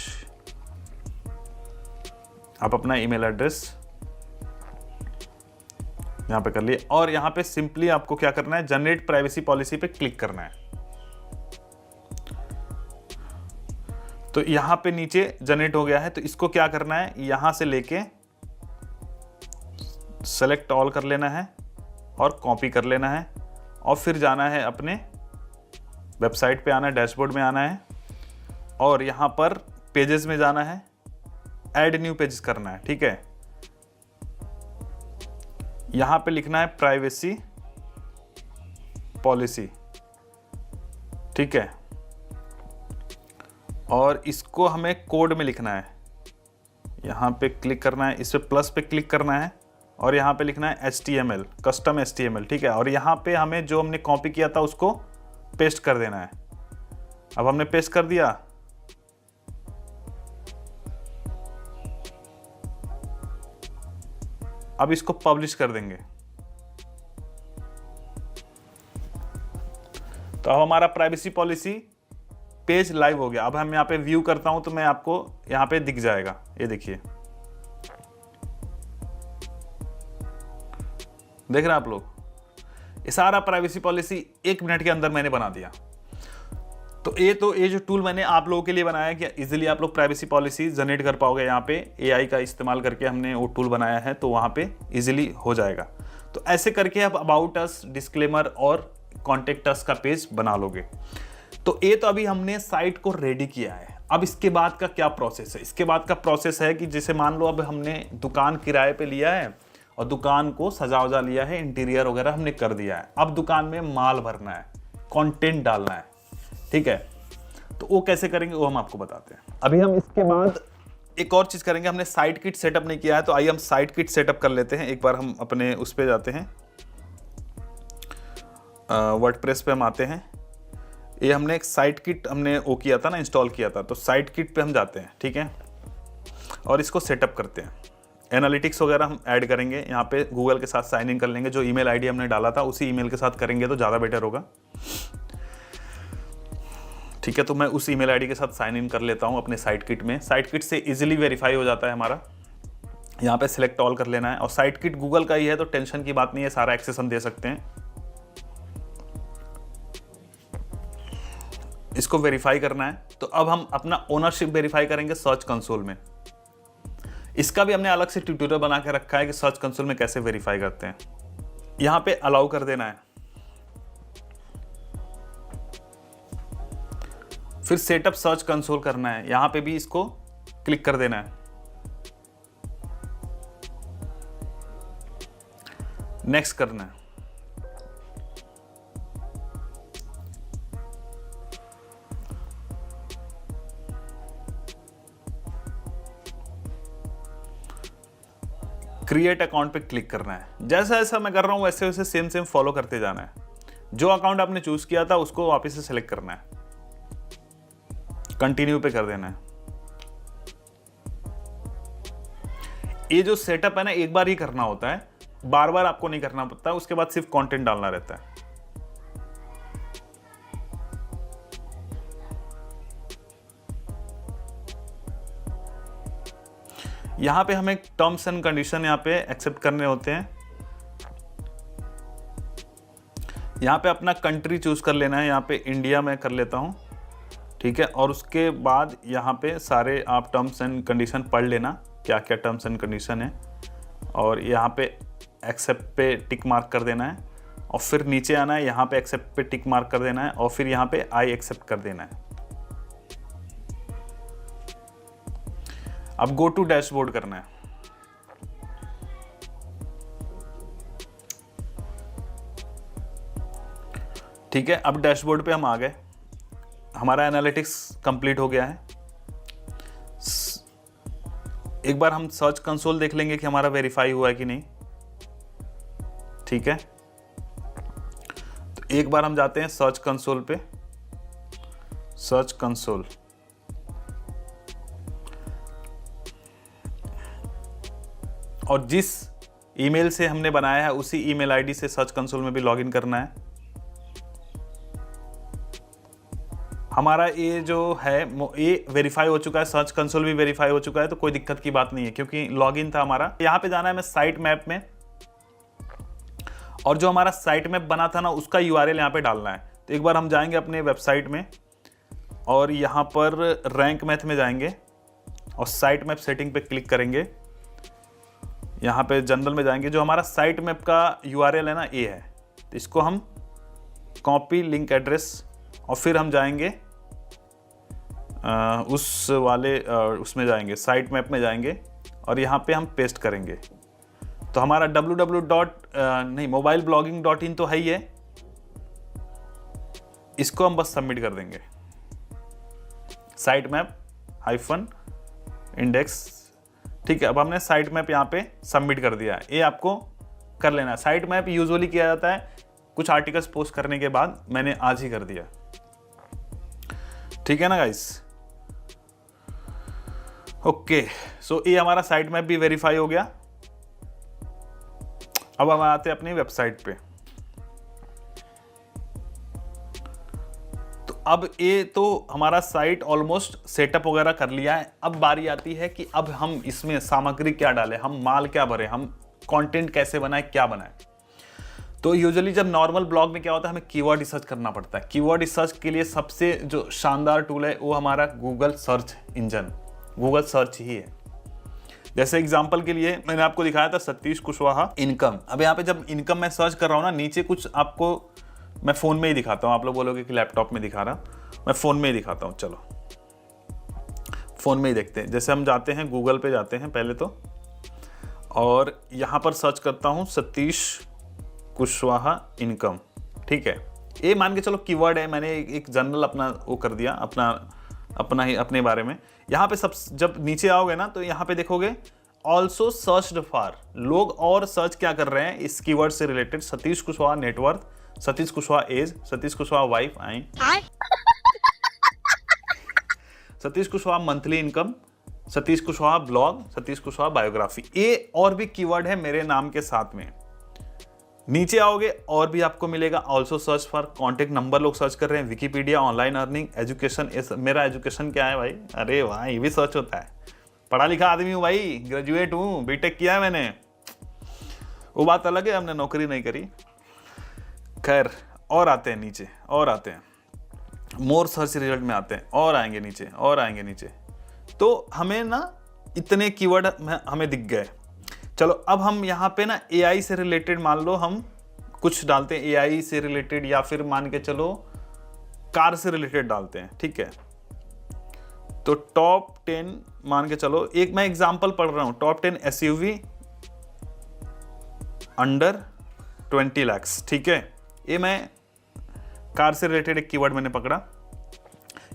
आप अपना ईमेल एड्रेस यहाँ पे कर लिए, और यहाँ पे सिंपली आपको क्या करना है, जनरेट प्राइवेसी पॉलिसी पे क्लिक करना है। तो यहाँ पे नीचे जनरेट हो गया है, तो इसको क्या करना है, यहाँ से लेके सेलेक्ट ऑल कर लेना है और कॉपी कर लेना है, और फिर जाना है अपने वेबसाइट पे, आना है, डैशबोर्ड में आना है, और यहाँ पर पेजेस में जाना है, ऐड न्यू पेजेस करना है, ठीक है। यहाँ पे लिखना है प्राइवेसी पॉलिसी, ठीक है, और इसको हमें कोड में लिखना है। यहाँ पे क्लिक करना है, इस पे प्लस पे क्लिक करना है, और यहाँ पे लिखना है HTML, कस्टम HTML, ठीक है, और यहाँ पे हमें जो हमने कॉपी किया था उसको पेस्ट कर देना है। अब हमने पेस्ट कर दिया, अब इसको पब्लिश कर देंगे। तो अब हमारा प्राइवेसी पॉलिसी पेज लाइव हो गया। अब हम यहाँ पे व्यू करता हूं तो मैं आपको यहाँ पे दिख जाएगा, ये देखिए, देख रहे हैं आप लोग, ये सारा प्राइवेसी पॉलिसी 1 मिनट के अंदर मैंने बना दिया। तो ये जो टूल मैंने आप लोगों के लिए बनाया कि इजीली आप लोग प्राइवेसी पॉलिसी जनरेट कर पाओगे। यहाँ पे AI का इस्तेमाल करके हमने वो टूल बनाया है, तो वहाँ पे इजीली हो जाएगा। तो ऐसे करके आप अबाउट अस, डिस्क्लेमर और कॉन्टेक्ट अस का पेज बना लोगे। तो ये तो अभी हमने साइट को रेडी किया है। अब इसके बाद का क्या प्रोसेस है? इसके बाद का प्रोसेस है कि जैसे मान लो अब हमने दुकान किराए पे लिया है और दुकान को सजा वजा लिया है, इंटीरियर वगैरह हमने कर दिया है। अब दुकान में माल भरना है, कंटेंट डालना है, ठीक है। तो वो कैसे करेंगे वो हम आपको बताते हैं। अभी हम इसके बाद एक और चीज़ करेंगे। हमने साइट किट सेटअप नहीं किया है, तो आइए हम साइट किट सेटअप कर लेते हैं। एक बार हम अपने उस पे जाते हैं, वर्डप्रेस पे हम आते हैं। ये हमने एक साइट किट हमने वो किया था ना, इंस्टॉल किया था, तो साइट किट पे हम जाते हैं, ठीक है, और इसको सेटअप करते हैं। एनालिटिक्स वगैरह हम ऐड करेंगे, यहाँ पे गूगल के साथ साइन इन कर लेंगे। जो ईमेल आईडी हमने डाला था उसी ईमेल के साथ करेंगे तो ज़्यादा बेटर होगा, ठीक है। तो मैं उस ईमेल आईडी के साथ साइन इन कर लेता हूँ अपने साइट किट में। साइट किट से इजीली वेरीफाई हो जाता है हमारा। यहाँ पे सिलेक्ट ऑल कर लेना है, और साइट किट गूगल का ही है तो टेंशन की बात नहीं है, सारा एक्सेस हम दे सकते हैं। इसको वेरीफाई करना है। तो अब हम अपना ओनरशिप वेरीफाई करेंगे सर्च कंसोल में। इसका भी हमने अलग से ट्यूटोरियल बना के रखा है कि सर्च कंसोल में कैसे वेरीफाई करते हैं। यहाँ पे अलाउ कर देना है, फिर सेटअप सर्च कंसोल करना है, यहाँ पे भी इसको क्लिक कर देना है। नेक्स्ट करना है। क्रिएट अकाउंट पे क्लिक करना है। जैसा जैसा मैं कर रहा हूं वैसे वैसे सेम सेम फॉलो करते जाना है। जो अकाउंट आपने चूज किया था उसको वापस से सिलेक्ट करना है, कंटिन्यू पे कर देना है। ये जो सेटअप है ना, एक बार ही करना होता है, बार बार आपको नहीं करना पड़ता। उसके बाद सिर्फ कंटेंट डालना रहता है। यहां पे हमें टर्म्स एंड कंडीशन यहां पे एक्सेप्ट करने होते हैं। यहां पे अपना कंट्री चूज कर लेना है। यहां पे इंडिया में कर लेता हूं, ठीक है। और उसके बाद यहाँ पे सारे आप टर्म्स एंड कंडीशन पढ़ लेना, क्या क्या टर्म्स एंड कंडीशन है। और यहाँ पे एक्सेप्ट पे टिक मार्क कर देना है और फिर नीचे आना है, यहाँ पे एक्सेप्ट पे टिक मार्क कर देना है और फिर यहाँ पे आई एक्सेप्ट कर देना है। अब गो टू डैशबोर्ड करना है। ठीक है, अब डैशबोर्ड पे हम आ गए, हमारा एनालिटिक्स कंप्लीट हो गया है। एक बार हम सर्च कंसोल देख लेंगे कि हमारा वेरीफाई हुआ है कि नहीं। ठीक है, तो एक बार हम जाते हैं सर्च कंसोल पे, सर्च कंसोल, और जिस ईमेल से हमने बनाया है उसी ईमेल आईडी से सर्च कंसोल में भी लॉगिन करना है। हमारा ये जो है ये वेरीफाई हो चुका है, सर्च कंसोल भी वेरीफाई हो चुका है, तो कोई दिक्कत की बात नहीं है क्योंकि लॉगिन था हमारा। यहाँ पे जाना है हमें साइट मैप में, और जो हमारा साइट मैप बना था ना उसका यूआरएल यहाँ पे डालना है। तो एक बार हम जाएंगे अपने वेबसाइट में और यहाँ पर रैंक मैथ में जाएंगे और साइट मैप सेटिंग पे क्लिक करेंगे। यहाँ पे जनरल में जाएंगे, जो हमारा साइट मैप का यूआरएल है ना ये है, तो इसको हम कॉपी लिंक एड्रेस और फिर हम जाएंगे उस वाले उसमें जाएंगे, साइट मैप में जाएंगे और यहाँ पे हम पेस्ट करेंगे। तो हमारा mobileblogging.in तो है ही है, इसको हम बस सबमिट कर देंगे, साइट मैप हाइफन इंडेक्स। ठीक है, अब हमने साइट मैप यहाँ पे सबमिट कर दिया है, ये आपको कर लेना है। साइट मैप यूजुअली किया जाता है कुछ आर्टिकल्स पोस्ट करने के बाद, मैंने आज ही कर दिया। ठीक है ना गाइस, ओके। सो ये हमारा साइट मैप भी वेरीफाई हो गया। अब हम आते हैं अपनी वेबसाइट पे। तो अब ये तो हमारा साइट ऑलमोस्ट सेटअप वगैरह कर लिया है। अब बारी आती है कि अब हम इसमें सामग्री क्या डालें, हम माल क्या भरें, हम कंटेंट कैसे बनाएं, क्या बनाएं। तो यूजुअली जब नॉर्मल ब्लॉग में क्या होता है, हमें कीवर्ड रिसर्च करना पड़ता है। कीवर्ड रिसर्च के लिए सबसे जो शानदार टूल है वो हमारा Google search engine, Google search ही है। जैसे एग्जांपल के लिए मैंने आपको दिखाया था सतीश कुशवाहा इनकम। अब यहाँ पे जब इनकम मैं सर्च कर रहा हूँ ना, नीचे कुछ आपको मैं फ़ोन में ही दिखाता हूँ, आप लोग बोलोगे कि लैपटॉप में दिखा रहा, मैं फ़ोन में ही दिखाता हूँ। चलो फ़ोन में ही देखते हैं। जैसे हम जाते हैं गूगल पे जाते हैं पहले तो, और यहाँ पर सर्च करता हूँ सतीश कुशवाहा इनकम। ठीक है, ये मान के चलो कीवर्ड है, मैंने एक जनरल अपना वो कर दिया, अपना ही अपने बारे में। यहाँ पे सब जब नीचे आओगे ना तो यहाँ पे देखोगे ऑल्सो सर्च्ड फॉर, लोग और सर्च क्या कर रहे हैं इस कीवर्ड से related. Satish Kushwaha net worth, Satish Kushwaha age, Satish Kushwaha wife आई, Satish Kushwaha monthly income, Satish Kushwaha blog, Satish Kushwaha biography. ये और भी कीवर्ड है मेरे नाम के साथ में। नीचे आओगे और भी आपको मिलेगा also search for, contact number लोग सर्च कर रहे हैं, विकीपीडिया, ऑनलाइन अर्निंग, एजुकेशन। मेरा एजुकेशन क्या है भाई, अरे वाह ये भी सर्च होता है। पढ़ा लिखा आदमी हूँ भाई, ग्रेजुएट हूँ, बीटेक किया है मैंने, वो बात अलग है, हमने नौकरी नहीं करी। खैर, और आते हैं नीचे, और आते हैं मोर सर्च रिजल्ट में आते हैं, और आएंगे नीचे, और आएंगे नीचे। तो हमें ना इतने कीवर्ड हमें दिख गए। चलो अब हम यहाँ पे ना एआई से रिलेटेड मान लो हम कुछ डालते हैं, एआई से रिलेटेड, या फिर मान के चलो कार से रिलेटेड डालते हैं। ठीक है, तो टॉप 10 मान के चलो, एक मैं एग्जांपल पढ़ रहा हूँ, टॉप 10 एसयूवी अंडर 20 लाख। ठीक है, ये मैं कार से रिलेटेड एक कीवर्ड मैंने पकड़ा।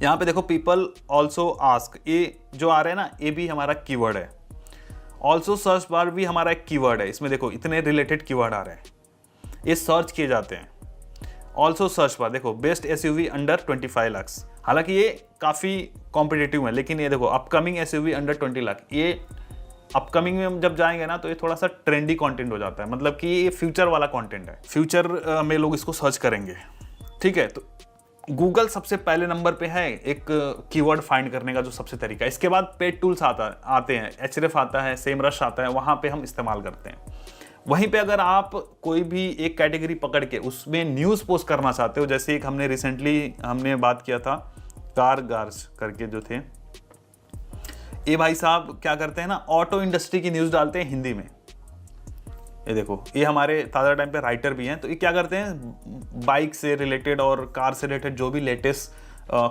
यहाँ पे देखो पीपल ऑल्सो आस्क, ये जो आ रहे हैं ना ये भी हमारा कीवर्ड है। ऑल्सो सर्च बार भी हमारा एक कीवर्ड है, इसमें देखो इतने रिलेटेड कीवर्ड आ रहे हैं, ये सर्च किए जाते हैं। ऑल्सो सर्च बार देखो बेस्ट एसयूवी अंडर 25 लाख, हालांकि ये काफ़ी कॉम्पिटिटिव है, लेकिन ये देखो अपकमिंग एसयूवी अंडर 20 लाख, ये अपकमिंग में हम जब जाएंगे ना तो ये थोड़ा सा ट्रेंडी कंटेंट हो जाता है, मतलब कि ये फ्यूचर वाला कंटेंट है, फ्यूचर में लोग इसको सर्च करेंगे। ठीक है, तो गूगल सबसे पहले नंबर पे है एक कीवर्ड फाइंड करने का जो सबसे तरीका है। इसके बाद पेड टूल्स आते हैं, एचरेफ आता है, सेमरश आता है, वहाँ पे हम इस्तेमाल करते हैं। वहीं पे अगर आप कोई भी एक कैटेगरी पकड़ के उसमें न्यूज़ पोस्ट करना चाहते हो, जैसे एक हमने रिसेंटली बात किया था कार गार्स करके जो थे, ये भाई साहब क्या करते हैं ना, ऑटो इंडस्ट्री की न्यूज़ डालते हैं हिंदी में। ये देखो, ये हमारे ताज़ा टाइम पे राइटर भी हैं। तो ये क्या करते हैं, बाइक से रिलेटेड और कार से रिलेटेड जो भी लेटेस्ट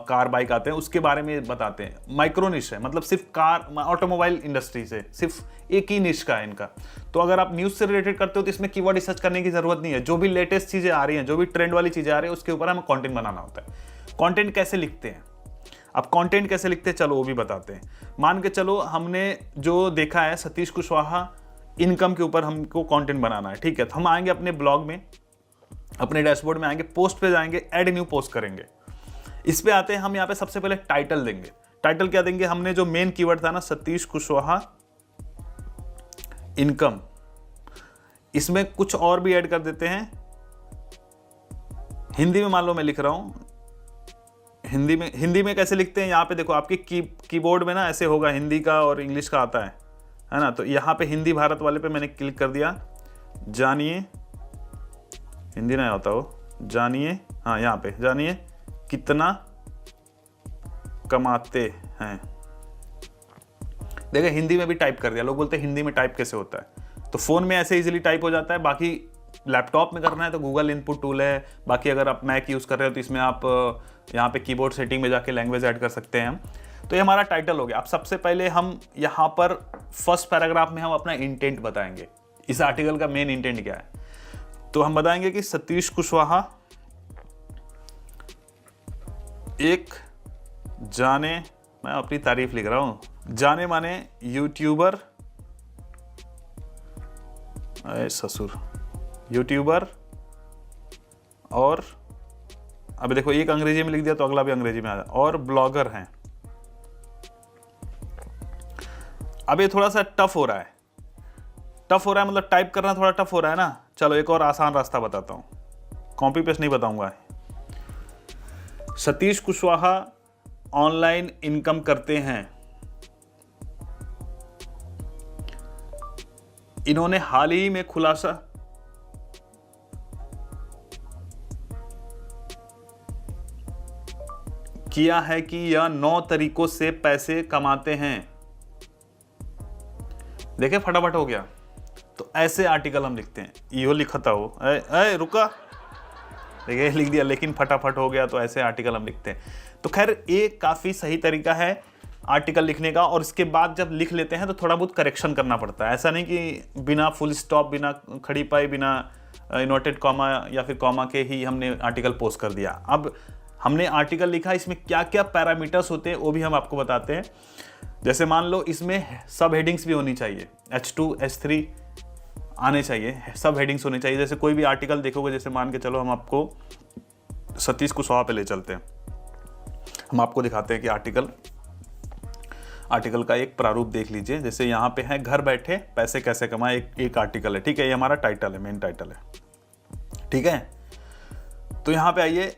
कार बाइक आते हैं उसके बारे में बताते हैं। माइक्रो निश है, मतलब सिर्फ कार ऑटोमोबाइल इंडस्ट्री से सिर्फ एक ही निश का है इनका। तो अगर आप न्यूज़ से रिलेटेड करते हो तो इसमें कीवर्ड रिसर्च करने की जरूरत नहीं है। जो भी लेटेस्ट चीज़ें आ रही हैं, जो भी ट्रेंड वाली चीज़ें आ रही है, उसके ऊपर हमें कॉन्टेंट बनाना होता है। कॉन्टेंट कैसे लिखते हैं, अब कंटेंट कैसे लिखते हैं चलो वो भी बताते हैं। मान के चलो हमने जो देखा है सतीश कुशवाहा इनकम के ऊपर हमको कंटेंट बनाना है, ठीक है। तो हम आएंगे अपने ब्लॉग में, अपने डैशबोर्ड में आएंगे, पोस्ट पे जाएंगे, ऐड न्यू पोस्ट करेंगे। इस पे आते हैं हम, यहाँ पे सबसे पहले टाइटल देंगे। टाइटल क्या देंगे, हमने जो मेन कीवर्ड था ना सतीश कुशवाहा इनकम, इसमें कुछ और भी ऐड कर देते हैं। हिंदी में मान लो मैं लिख रहा हूं, हिंदी में कैसे लिखते हैं, यहाँ पे देखो आपके कीबोर्ड में ना ऐसे होगा, हिंदी का और इंग्लिश का आता है ना। तो यहाँ पे हिंदी भारत वाले पे मैंने क्लिक कर दिया। जानिए, हिंदी नहीं आता हो, जानिए, हाँ यहाँ पे जानिए कितना कमाते हैं। देखिए हिंदी में भी टाइप कर दिया। लोग बोलते हैं हिंदी में टाइप कैसे होता है, तो फोन में ऐसे इजीली टाइप हो जाता है। बाकी लैपटॉप में करना है तो गूगल इनपुट टूल है। बाकी अगर आप मैक यूज़ कर रहे हो तो इसमें आप यहाँ पे कीबोर्ड सेटिंग में जाके लैंग्वेज ऐड कर सकते हैं हम। तो ये हमारा टाइटल हो गया। अब सबसे पहले हम यहाँ पर फर्स्ट पैराग्राफ में हम अपना इंटेंट बताएंगे, इस आर्टिकल का मेन इंटेंट क्या है। तो हम बताएंगे कि सतीश कुशवाहा एक जाने, मैं अपनी तारीफ लिख रहा हूँ, जाने माने यूट्यूबर, ससुर यूट्यूबर, और अभी देखो एक अंग्रेजी में लिख दिया तो अगला भी अंग्रेजी में आ जाए, और ब्लॉगर हैं। अब ये थोड़ा सा टफ हो रहा है, मतलब टाइप करना थोड़ा टफ हो रहा है ना। चलो एक और आसान रास्ता बताता हूँ, कॉपी पेस्ट नहीं बताऊंगा। सतीश कुशवाहा ऑनलाइन इनकम करते हैं। इन्होंने हाल ही में खुलासा किया है कि यह 9 तरीकों से पैसे कमाते हैं। देखे फटाफट हो गया। तो ऐसे आर्टिकल हम लिखते हैं। यो लिखता हो, रुका, देखिए लिख दिया, लेकिन फटाफट हो गया। तो ऐसे आर्टिकल हम लिखते हैं। तो खैर ये काफ़ी सही तरीका है आर्टिकल लिखने का। और इसके बाद जब लिख लेते हैं तो थोड़ा बहुत करेक्शन करना पड़ता है। ऐसा नहीं कि बिना फुल स्टॉप, बिना खड़ी पाई, बिना इन्वर्टेड कॉमा या फिर कॉमा के ही हमने आर्टिकल पोस्ट कर दिया। अब हमने आर्टिकल लिखा, इसमें क्या क्या पैरामीटर्स होते हैं वो भी हम आपको बताते हैं। जैसे मान लो इसमें सब हेडिंग्स भी होनी चाहिए, H2 H3 आने चाहिए, सब हेडिंग्स होने चाहिए। जैसे कोई भी आर्टिकल देखोगे, जैसे मान के चलो हम आपको सतीश कुशवाहा पे ले चलते हैं, हम आपको दिखाते हैं कि आर्टिकल का एक प्रारूप देख लीजिए। जैसे यहाँ पे है घर बैठे पैसे कैसे कमाएं, एक आर्टिकल है, ठीक है। ये हमारा टाइटल है, मेन टाइटल है, ठीक है। तो यहाँ पे आइए,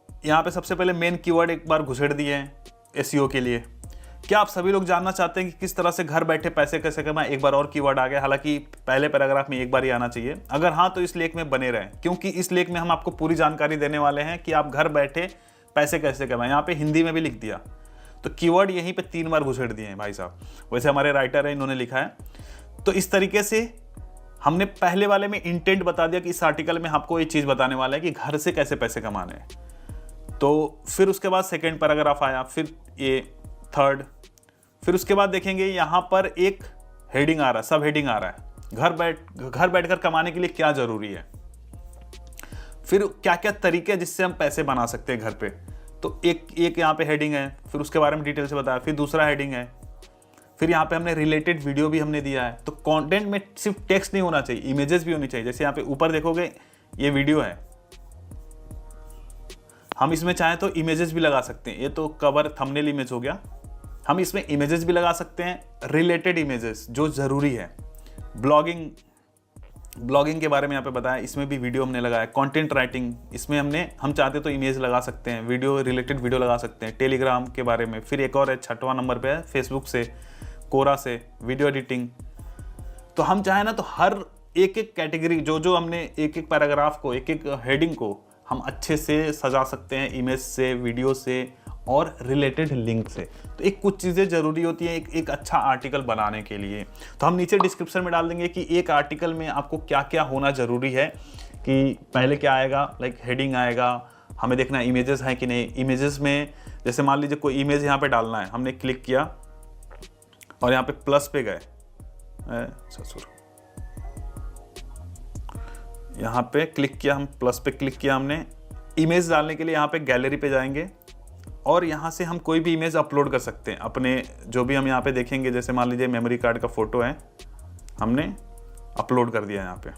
यहाँ पे सबसे पहले मेन कीवर्ड एक बार घुसेड़ दिए हैं SEO के लिए। क्या आप सभी लोग जानना चाहते हैं कि किस तरह से घर बैठे पैसे कैसे कमाएं? एक बार और कीवर्ड आ गया, हालांकि पहले पैराग्राफ में एक बार ही आना चाहिए। अगर हाँ तो इस लेख में बने रहें, क्योंकि इस लेख में हम आपको पूरी जानकारी देने वाले हैं कि आप घर बैठे पैसे कैसे कमाएं। यहाँ पे हिंदी में भी लिख दिया, तो कीवर्ड यहीं पे 3 बार घुसेड़ दिए हैं भाई साहब। वैसे हमारे राइटर हैं, इन्होंने लिखा है। तो इस तरीके से हमने पहले वाले में इंटेंट बता दिया कि इस आर्टिकल में आपको ये चीज़ बताने वाला है कि घर से कैसे पैसे कमाने हैं। तो फिर उसके बाद सेकेंड पैराग्राफ आया, फिर ये थर्ड, फिर उसके बाद देखेंगे यहाँ पर एक हेडिंग आ रहा है, सब हेडिंग आ रहा है, घर बैठकर कमाने के लिए क्या जरूरी है। फिर क्या क्या तरीके हैं जिससे हम पैसे बना सकते हैं घर पे। तो एक यहाँ पे हेडिंग है, फिर उसके बारे में डिटेल से बताया। फिर दूसरा हेडिंग है, फिर यहाँ पे हमने रिलेटेड वीडियो भी हमने दिया है। तो कंटेंट में सिर्फ टेक्स्ट नहीं होना चाहिए, इमेजेस भी होनी चाहिए। जैसे यहाँ पे ऊपर देखोगे ये वीडियो है, हम इसमें चाहें तो इमेजेस भी लगा सकते हैं। ये तो कवर थंबनेल इमेज हो गया, हम इसमें इमेजेस भी लगा सकते हैं, रिलेटेड इमेजेस जो ज़रूरी है। ब्लॉगिंग के बारे में यहाँ पे बताया, इसमें भी वीडियो हमने लगाया। कंटेंट राइटिंग, इसमें हम चाहते तो इमेज लगा सकते हैं, वीडियो रिलेटेड वीडियो लगा सकते हैं। टेलीग्राम के बारे में, फिर एक और है 6वां नंबर पे है फेसबुक से, कोरा से, वीडियो एडिटिंग। तो हम चाहें ना तो हर एक कैटेगरी, जो हमने एक पैराग्राफ को, एक हेडिंग को हम अच्छे से सजा सकते हैं इमेज से, वीडियो से और रिलेटेड लिंक से। तो एक कुछ चीज़ें ज़रूरी होती हैं एक अच्छा आर्टिकल बनाने के लिए। तो हम नीचे डिस्क्रिप्शन में डाल देंगे कि एक आर्टिकल में आपको क्या क्या होना ज़रूरी है, कि पहले क्या आएगा, लाइक हेडिंग आएगा, हमें देखना है इमेजेस हैं कि नहीं। इमेजेस में जैसे मान लीजिए कोई इमेज यहाँ पे डालना है, हमने क्लिक किया और यहाँ पे प्लस पे गए, ससुर यहाँ पे क्लिक किया, हम प्लस पे क्लिक किया हमने, इमेज डालने के लिए यहाँ पे गैलरी पे जाएंगे और यहाँ से हम कोई भी इमेज अपलोड कर सकते हैं अपने, जो भी हम यहाँ पे देखेंगे। जैसे मान लीजिए मेमोरी कार्ड का फोटो है, हमने अपलोड कर दिया यहाँ पे।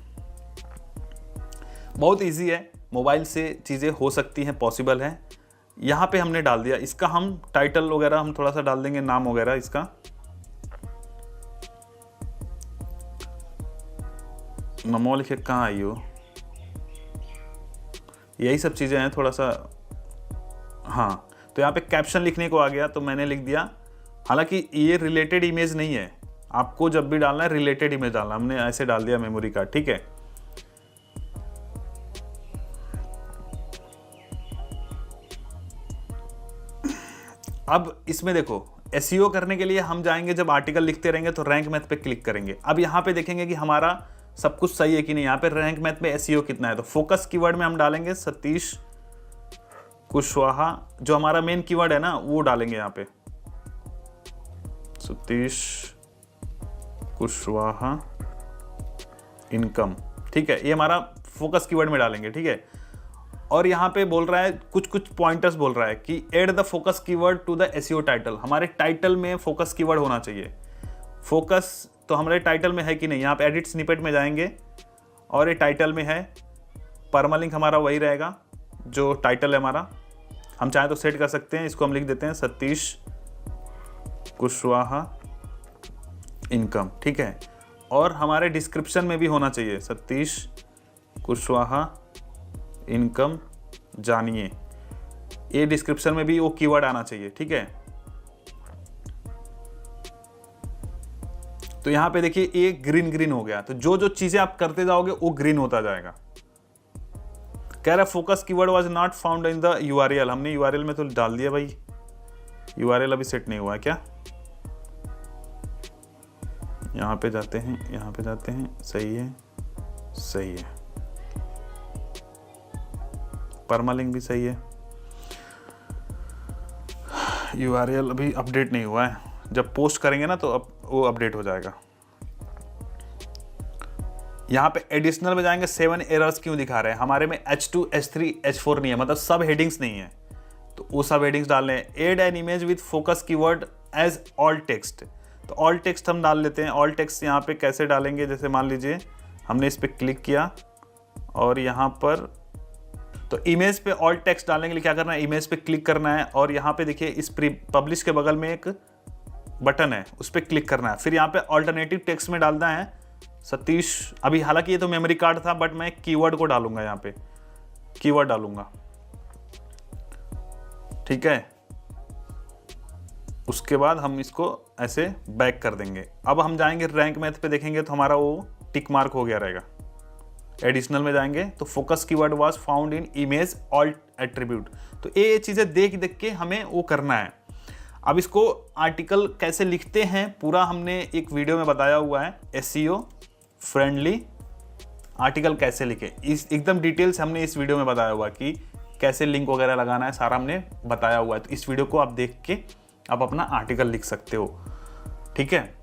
बहुत इजी है, मोबाइल से चीज़ें हो सकती हैं, पॉसिबल है। यहाँ पे हमने डाल दिया, इसका हम टाइटल वगैरह हम थोड़ा सा डाल देंगे, नाम वगैरह इसका। नमो लिखे कहाँ आई हो, यही सब चीज़ें हैं थोड़ा सा। हाँ, तो यहाँ पे कैप्शन लिखने को आ गया तो मैंने लिख दिया, हालांकि ये रिलेटेड इमेज नहीं है, आपको जब भी डालना है रिलेटेड इमेज डालना। हमने ऐसे डाल दिया मेमोरी कार्ड, ठीक है। अब इसमें देखो एसईओ करने के लिए हम जाएंगे, जब आर्टिकल लिखते रहेंगे तो रैंक मैथ पे क्लिक करेंगे। अब यहाँ पे देखेंगे कि हमारा सब कुछ सही है कि नहीं। यहाँ पे रैंक मैथ में एसईओ कितना है, तो फोकस कीवर्ड में हम डालेंगे सतीश कुशवाहा, जो हमारा मेन कीवर्ड है ना वो डालेंगे यहाँ पे, सतीश कुशवाहा इनकम, ठीक है। ये हमारा फोकस कीवर्ड में डालेंगे, ठीक है। और यहाँ पे बोल रहा है कुछ पॉइंटर्स बोल रहा है कि add the focus keyword to the SEO title. हमारे टाइटल में फोकस कीवर्ड होना चाहिए। फोकस तो हमारे टाइटल में है कि नहीं, यहाँ पे एडिट स्निपेट में जाएंगे और ये टाइटल में है। परमालिंक हमारा वही रहेगा जो टाइटल है हमारा, हम चाहें तो सेट कर सकते हैं। इसको हम लिख देते हैं सतीश कुशवाहा इनकम, ठीक है। और हमारे डिस्क्रिप्शन में भी होना चाहिए सतीश कुशवाहा इनकम जानिए, ये डिस्क्रिप्शन में भी वो कीवर्ड आना चाहिए, ठीक है। तो यहां पे देखिए ये ग्रीन हो गया, तो जो जो चीजें आप करते जाओगे वो ग्रीन होता जाएगा। कह रहा focus keyword was not found in the URL, हमने यूआरएल में तो डाल दिया भाई, यूआरएल अभी सेट नहीं हुआ है क्या। यहाँ पे जाते हैं, यहाँ पे जाते हैं, सही है, सही है। परमालिंक भी सही है। यूआरएल अभी अपडेट नहीं हुआ है, जब पोस्ट करेंगे ना तो अब वो अपडेट हो जाएगा। यहाँ पे एडिशनल में जाएंगे, 7 एरर्स क्यों दिखा रहे हैं हमारे में, H2 H3 H4 नहीं है, मतलब सब हेडिंग्स नहीं है, तो वो सब हेडिंग्स डालने हैं। Add an image with focus keyword as alt text, तो ऑल टेक्स्ट हम डाल लेते हैं। ऑल टेक्स्ट यहाँ पे कैसे डालेंगे, जैसे मान लीजिए हमने इस पर क्लिक किया और यहाँ पर तो इमेज पे ऑल टेक्स्ट डालने के लिए क्या करना है, इमेज पे क्लिक करना है और यहाँ पे देखिए इस पब्लिश के बगल में एक बटन है, उस पर क्लिक करना है। फिर यहाँ पे ऑल्टरनेटिव टेक्स्ट में डालना है सतीश, अभी हालांकि ये तो मेमोरी कार्ड था बट मैं कीवर्ड को डालूंगा, यहाँ पे कीवर्ड डालूंगा, ठीक है। उसके बाद हम इसको ऐसे बैक कर देंगे। अब हम जाएंगे रैंक मैथ पे, देखेंगे तो हमारा वो टिक मार्क हो गया रहेगा। एडिशनल में जाएंगे तो focus keyword was found in image alt attribute, तो ये चीजें देख के हमें वो करना है। अब इसको आर्टिकल कैसे लिखते हैं पूरा हमने एक वीडियो में बताया हुआ है, एसईओ फ्रेंडली आर्टिकल कैसे लिखें, इस एकदम डिटेल से हमने इस वीडियो में बताया हुआ कि कैसे लिंक वगैरह लगाना है, सारा हमने बताया हुआ है। तो इस वीडियो को आप देख के आप अपना आर्टिकल लिख सकते हो, ठीक है।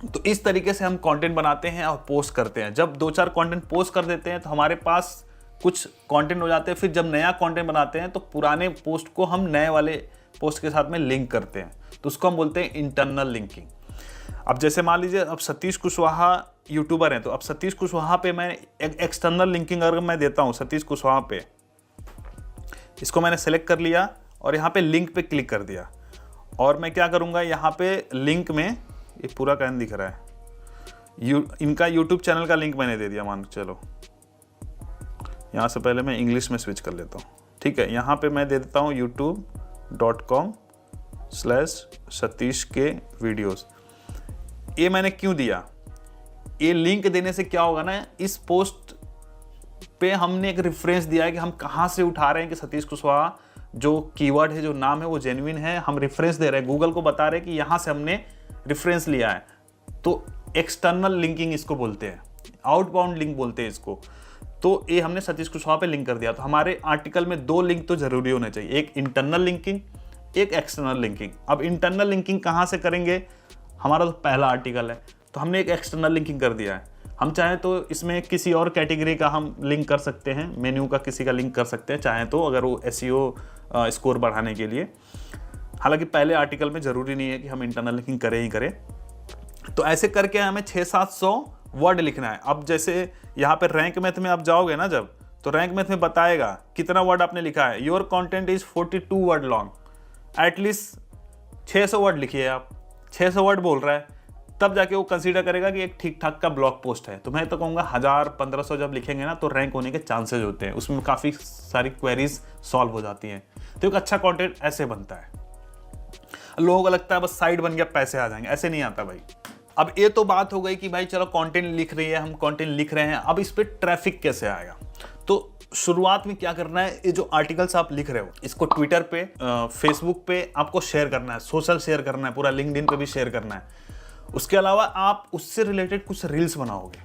तो इस तरीके से हम कंटेंट बनाते हैं और पोस्ट करते हैं। जब 2-4 कंटेंट पोस्ट कर देते हैं तो हमारे पास कुछ कंटेंट हो जाते हैं। फिर जब नया कंटेंट बनाते हैं तो पुराने पोस्ट को हम नए वाले पोस्ट के साथ में लिंक करते हैं, तो उसको हम बोलते हैं इंटरनल लिंकिंग। अब जैसे मान लीजिए अब सतीश कुशवाहा यूट्यूबर हैं, तो अब सतीश कुशवाहा पे मैं एक एक्सटर्नल लिंकिंग अगर मैं देता हूँ सतीश कुशवाहा पे, इसको मैंने सेलेक्ट कर लिया और यहाँ पे लिंक पे क्लिक कर दिया और मैं क्या करूँगा, यहाँ पे लिंक में ये पूरा कैन दिख रहा है, इनका यूट्यूब चैनल का लिंक मैंने दे दिया, मान चलो यहाँ से पहले मैं इंग्लिश में स्विच कर लेता हूँ, ठीक है। यहाँ पे मैं दे देता हूँ youtube.com/सतीश के वीडियोस। ये मैंने क्यों दिया, ये लिंक देने से क्या होगा ना, इस पोस्ट पे हमने एक रेफरेंस दिया है कि हम कहाँ से उठा रहे हैं कि सतीश कुशवाहा जो कीवर्ड है, जो नाम है वो जेन्युइन है, हम रेफरेंस दे रहे हैं, गूगल को बता रहे हैं कि यहाँ से हमने रेफरेंस लिया है, तो एक्सटर्नल लिंकिंग इसको बोलते हैं, आउटबाउंड लिंक बोलते हैं इसको। तो ये हमने सतीश कुशवाहा पे लिंक कर दिया। तो हमारे आर्टिकल में 2 लिंक तो जरूरी होने चाहिए, एक इंटरनल लिंकिंग, एक एक्सटर्नल लिंकिंग। अब इंटरनल लिंकिंग कहाँ से करेंगे, हमारा तो पहला आर्टिकल है तो हमने एक एक्सटर्नल लिंकिंग कर दिया है। हम चाहें तो इसमें किसी और कैटेगरी का हम लिंक कर सकते हैं, मेन्यू का किसी का लिंक कर सकते हैं चाहें तो, अगर वो एसईओ स्कोर बढ़ाने के लिए। हालांकि पहले आर्टिकल में ज़रूरी नहीं है कि हम इंटरनल लिंकिंग करें ही करें। तो ऐसे करके हमें 600-700 वर्ड लिखना है। अब जैसे यहाँ पे रैंक मैथ में आप जाओगे ना जब, तो रैंक मैथ में बताएगा कितना वर्ड आपने लिखा है। Your content is 42 word long, at least 600 word लिखिए आप। 600 वर्ड बोल रहा है, तब जाके वो कंसीडर करेगा कि एक ठीक ठाक का ब्लॉग पोस्ट है। तो मैं तो कहूँगा 1000-1500 जब लिखेंगे ना, तो रैंक होने के चांसेस होते हैं, उसमें काफ़ी सारी क्वेरीज सॉल्व हो जाती हैं। तो एक अच्छा कंटेंट ऐसे बनता है। लोगों को लगता है बस साइट बन गया पैसे आ जाएंगे, ऐसे नहीं आता भाई। अब ये तो बात हो गई कि भाई चलो कंटेंट लिख रही है, हम कंटेंट लिख रहे हैं, अब इस पे ट्रैफिक कैसे आएगा। तो शुरुआत में क्या करना है, ये जो आर्टिकल्स आप लिख रहे हो इसको ट्विटर पे, फेसबुक पे आपको शेयर करना है, सोशल शेयर करना है, पूरा लिंक्डइन पे भी शेयर करना है। उसके अलावा आप उससे रिलेटेड कुछ रील्स बनाओगे।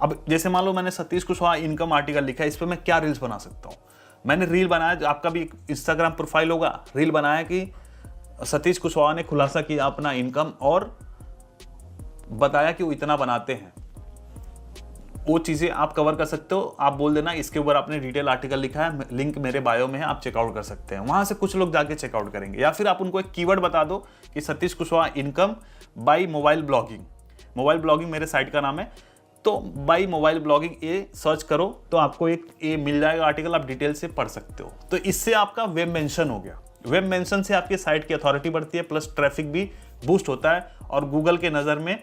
अब जैसे मान लो मैंने सतीश कुशवाहा इनकम आर्टिकल लिखा है, इस पर मैं क्या रील्स बना सकता हूँ। मैंने रील बनाया, आपका भी इंस्टाग्राम प्रोफाइल होगा, रील बनाया कि सतीश कुशवाहा ने खुलासा किया अपना इनकम और बताया कि वो इतना बनाते हैं। वो चीज़ें आप कवर कर सकते हो। आप बोल देना इसके ऊपर आपने डिटेल आर्टिकल लिखा है, लिंक मेरे बायो में है, आप चेकआउट कर सकते हैं। वहाँ से कुछ लोग जाके चेकआउट करेंगे। या फिर आप उनको एक कीवर्ड बता दो कि Satish Kushwaha income by mobile blogging. Mobile blogging मेरे साइट का नाम है, तो बाय मोबाइल ब्लॉगिंग ये सर्च करो तो आपको एक ये मिल जाएगा आर्टिकल, आप डिटेल से पढ़ सकते हो। तो इससे आपका वेब मेंशन हो गया। वेब मेंशन से आपकी साइट की अथॉरिटी बढ़ती है, प्लस ट्रैफिक भी बूस्ट होता है और गूगल के नज़र में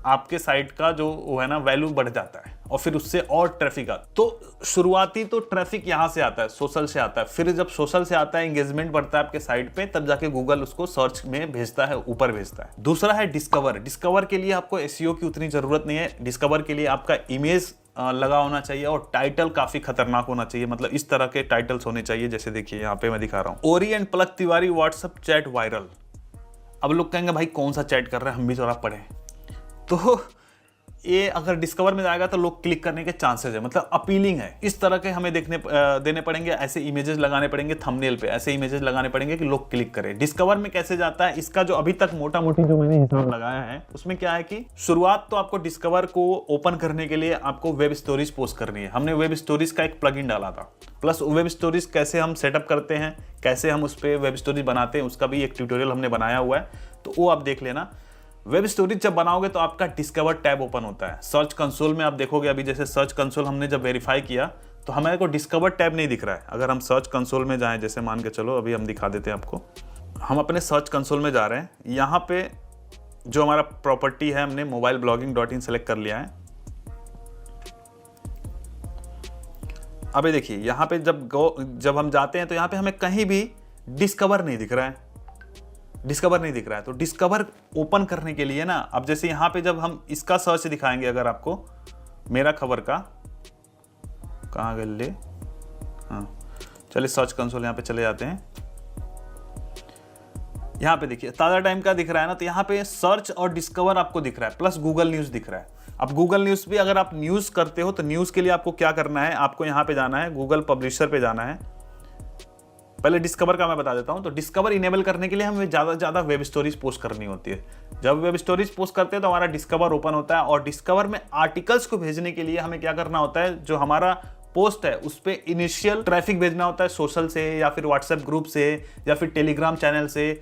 आपके साइट का जो वो है ना वैल्यू बढ़ जाता है और फिर उससे और ट्रैफिक आता है। तो शुरुआती तो ट्रैफिक यहाँ से आता है, सोशल से आता है। फिर जब सोशल से आता है, एंगेजमेंट बढ़ता है आपके साइट पे, तब जाके गूगल उसको सर्च में भेजता है, ऊपर भेजता है। दूसरा है डिस्कवर। डिस्कवर के लिए आपको एसईओ की उतनी जरूरत नहीं है। डिस्कवर के लिए आपका इमेज लगा होना चाहिए और टाइटल काफी खतरनाक होना चाहिए। मतलब इस तरह के टाइटल्स होने चाहिए, जैसे देखिए यहाँ पे मैं दिखा रहा हूँ, ओरी and Palak Tiwari WhatsApp chat viral. अब लोग कहेंगे भाई कौन सा चैट कर रहे हैं, हम भी थोड़ा पढ़े। तो ये अगर डिस्कवर में जाएगा तो लोग क्लिक करने के चांसेस है, मतलब अपीलिंग है। इस तरह के हमें देने पड़ेंगे, ऐसे इमेजेस लगाने पड़ेंगे थंबनेल पे, ऐसे इमेजेस लगाने पड़ेंगे कि लोग क्लिक करें। डिस्कवर में कैसे जाता है, इसका जो अभी तक मोटा मोटी जो मैंने हिसाब लगाया है उसमें क्या है कि शुरुआत तो आपको डिस्कवर को ओपन करने के लिए आपको वेब स्टोरीज पोस्ट करनी है। हमने वेब स्टोरीज का एक प्लगइन डाला था, प्लस वेब स्टोरीज कैसे हम सेटअप करते हैं, कैसे हम उस पर वेब स्टोरीज बनाते हैं, उसका भी एक ट्यूटोरियल हमने बनाया हुआ है, तो वो आप देख लेना। वेब स्टोरीज जब बनाओगे तो आपका डिस्कवर टैब ओपन होता है। सर्च कंसोल में आप देखोगे, अभी जैसे सर्च कंसोल हमने जब वेरीफाई किया तो हमारे को डिस्कवर टैब नहीं दिख रहा है। अगर हम सर्च कंसोल में जाएं, जैसे मान के चलो अभी हम दिखा देते हैं आपको, हम अपने सर्च कंसोल में जा रहे हैं। यहाँ पे जो हमारा प्रॉपर्टी है, हमने मोबाइल ब्लॉगिंग.in सेलेक्ट कर लिया है। अभी देखिए यहाँ पे जब हम जाते हैं तो यहाँ पे हमें कहीं भी डिस्कवर नहीं दिख रहा है, डिस्कवर नहीं दिख रहा है। तो डिस्कवर ओपन करने के लिए ना, अब जैसे यहाँ पे जब हम इसका सर्च दिखाएंगे, अगर आपको मेरा खबर का कहाँ गए, हाँ चलिए सर्च कंसोल यहाँ पे चले जाते हैं। यहाँ पे देखिए ताज़ा टाइम का दिख रहा है ना, तो यहाँ पे सर्च और डिस्कवर आपको दिख रहा है, प्लस गूगल न्यूज़ दिख रहा है। अब गूगल न्यूज़ भी अगर आप न्यूज़ करते हो तो न्यूज़ के लिए आपको क्या करना है, आपको यहाँ पे जाना है, गूगल पब्लिशर पे जाना है। पहले डिस्कवर का मैं बता देता हूं। तो डिस्कवर इनेबल करने के लिए हमें ज़्यादा वेब स्टोरीज पोस्ट करनी होती है। जब वेब स्टोरीज पोस्ट करते हैं तो हमारा डिस्कवर ओपन होता है, और डिस्कवर में आर्टिकल्स को भेजने के लिए हमें क्या करना होता है, जो हमारा पोस्ट है उस पर इनिशियल ट्रैफिक भेजना होता है, सोशल से या फिर व्हाट्सएप ग्रुप से या फिर टेलीग्राम चैनल से,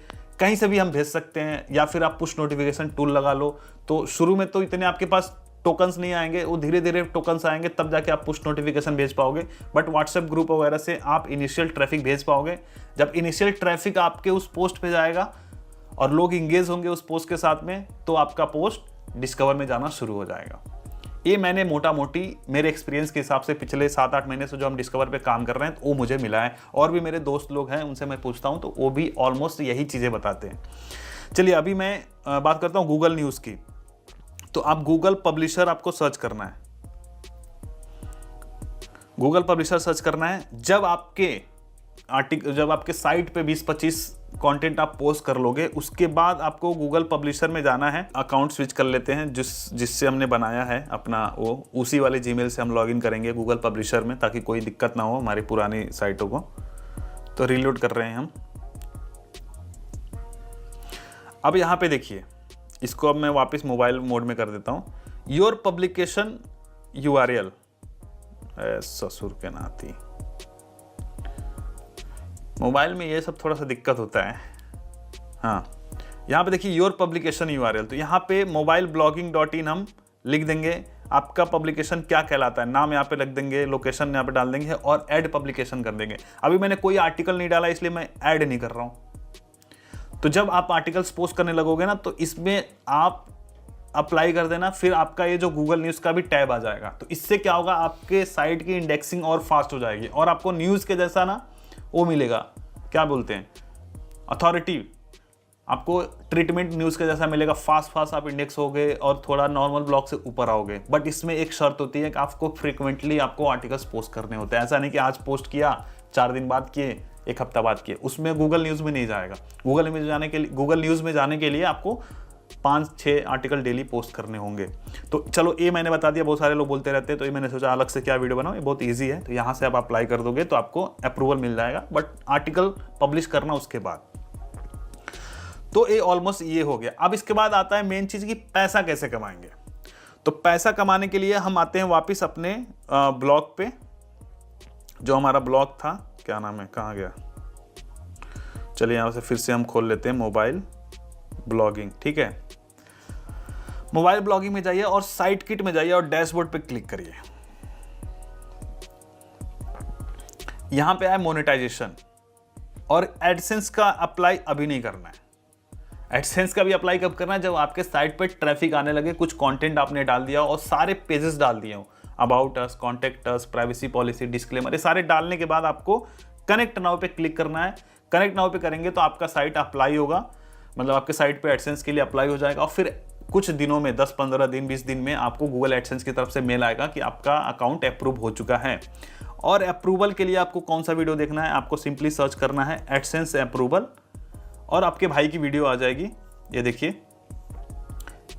कहीं से भी हम भेज सकते हैं। या फिर आप पुश नोटिफिकेशन टूल लगा लो। तो शुरू में तो इतने आपके पास टोकन्स नहीं आएंगे, वो धीरे धीरे टोकन्स आएंगे, तब जाके आप पुश नोटिफिकेशन भेज पाओगे। बट व्हाट्सएप ग्रुप वगैरह से आप इनिशियल ट्रैफिक भेज पाओगे। जब इनिशियल ट्रैफिक आपके उस पोस्ट पे जाएगा और लोग इंगेज होंगे उस पोस्ट के साथ में, तो आपका पोस्ट डिस्कवर में जाना शुरू हो जाएगा। ये मैंने मोटा मोटी मेरे एक्सपीरियंस के हिसाब से पिछले 7-8 महीने से जो हम डिस्कवर पे काम कर रहे हैं, तो वो मुझे मिला है। और भी मेरे दोस्त लोग हैं, उनसे मैं पूछता हूँ तो वो भी ऑलमोस्ट यही चीज़ें बताते हैं। चलिए अभी मैं बात करता हूँ गूगल न्यूज़ की। तो आप गूगल पब्लिशर आपको सर्च करना है, गूगल पब्लिशर सर्च करना है। जब आपके जब आपके साइट पे 20-25 कंटेंट आप पोस्ट कर लोगे, उसके बाद आपको गूगल पब्लिशर में जाना है। अकाउंट स्विच कर लेते हैं जिससे हमने बनाया है अपना, वो उसी वाले जीमेल से हम लॉगिन करेंगे गूगल पब्लिशर में, ताकि कोई दिक्कत ना हो हमारी पुरानी साइटों को। तो रीलोड कर रहे हैं हम। अब यहाँ पे देखिए, इसको अब मैं वापस मोबाइल मोड में कर देता हूँ। योर पब्लिकेशन URL, ससुर के नाती, मोबाइल में ये सब थोड़ा सा दिक्कत होता है। हाँ, यहाँ पे देखिए योर पब्लिकेशन URL, तो यहाँ पे mobileblogging.in हम लिख देंगे। आपका पब्लिकेशन क्या कहलाता है, नाम यहाँ पे लिख देंगे, लोकेशन यहाँ पे डाल देंगे और ऐड पब्लिकेशन कर देंगे। अभी मैंने कोई आर्टिकल नहीं डाला इसलिए मैं ऐड नहीं कर रहा हूँ। तो जब आप आर्टिकल्स पोस्ट करने लगोगे ना, तो इसमें आप अप्लाई कर देना, फिर आपका ये जो गूगल न्यूज़ का भी टैब आ जाएगा। तो इससे क्या होगा, आपके साइट की इंडेक्सिंग और फास्ट हो जाएगी और आपको न्यूज़ के जैसा ना वो मिलेगा, क्या बोलते हैं, अथॉरिटी, आपको ट्रीटमेंट न्यूज़ के जैसा मिलेगा। फास्ट आप इंडेक्स होगे और थोड़ा नॉर्मल ब्लॉग से ऊपर आओगे। बट इसमें एक शर्त होती है कि आपको फ्रीक्वेंटली आपको आर्टिकल्स पोस्ट करने होते हैं। ऐसा नहीं कि आज पोस्ट किया, 4 दिन बाद किए, 1 हफ्ता बाद किए, उसमें गूगल न्यूज़ में नहीं जाएगा। गूगल न्यूज़ में जाने के लिए आपको 5-6 आर्टिकल डेली पोस्ट करने होंगे। तो चलो ये मैंने बता दिया, बहुत सारे लोग बोलते रहते हैं, तो ये मैंने सोचा अलग से क्या वीडियो बनाऊं, ये बहुत इजी है। तो यहाँ से आप अप्लाई कर दोगे तो आपको अप्रूवल मिल जाएगा, बट आर्टिकल पब्लिश करना उसके बाद। तो ये ऑलमोस्ट ये हो गया। अब इसके बाद आता है मेन चीज़ कि पैसा कैसे कमाएंगे। तो पैसा कमाने के लिए हम आते हैं वापस अपने ब्लॉग पे, जो हमारा ब्लॉग था, क्या नाम है, कहाँ गया, चलिए यहाँ से फिर से हम खोल लेते हैं मोबाइल ब्लॉगिंग। ठीक है, मोबाइल ब्लॉगिंग में जाइए और साइट किट में जाइए और डैशबोर्ड पे क्लिक करिए। यहां पे आए मोनेटाइजेशन, और एडसेंस का अप्लाई अभी नहीं करना है। एडसेंस का भी अप्लाई कब करना है, जब आपके साइट पे ट्रैफिक आने लगे, कुछ कंटेंट आपने डाल दिया और सारे पेजेस डाल दिए हो, about us, contact us, privacy policy, disclaimer, ये सारे डालने के बाद आपको कनेक्ट नाउ पे क्लिक करना है। कनेक्ट नाउ पे करेंगे तो आपका साइट अप्लाई होगा, मतलब आपके साइट पे एडसेंस के लिए अप्लाई हो जाएगा। और फिर कुछ दिनों में, 10-15 दिन, 20 दिन में आपको गूगल एडसेंस की तरफ से मेल आएगा कि आपका अकाउंट अप्रूव हो चुका है। और अप्रूवल के लिए आपको कौन सा वीडियो देखना है, आपको सिंपली सर्च करना है एडसेंस अप्रूवल, और आपके भाई की वीडियो आ जाएगी। ये देखिए,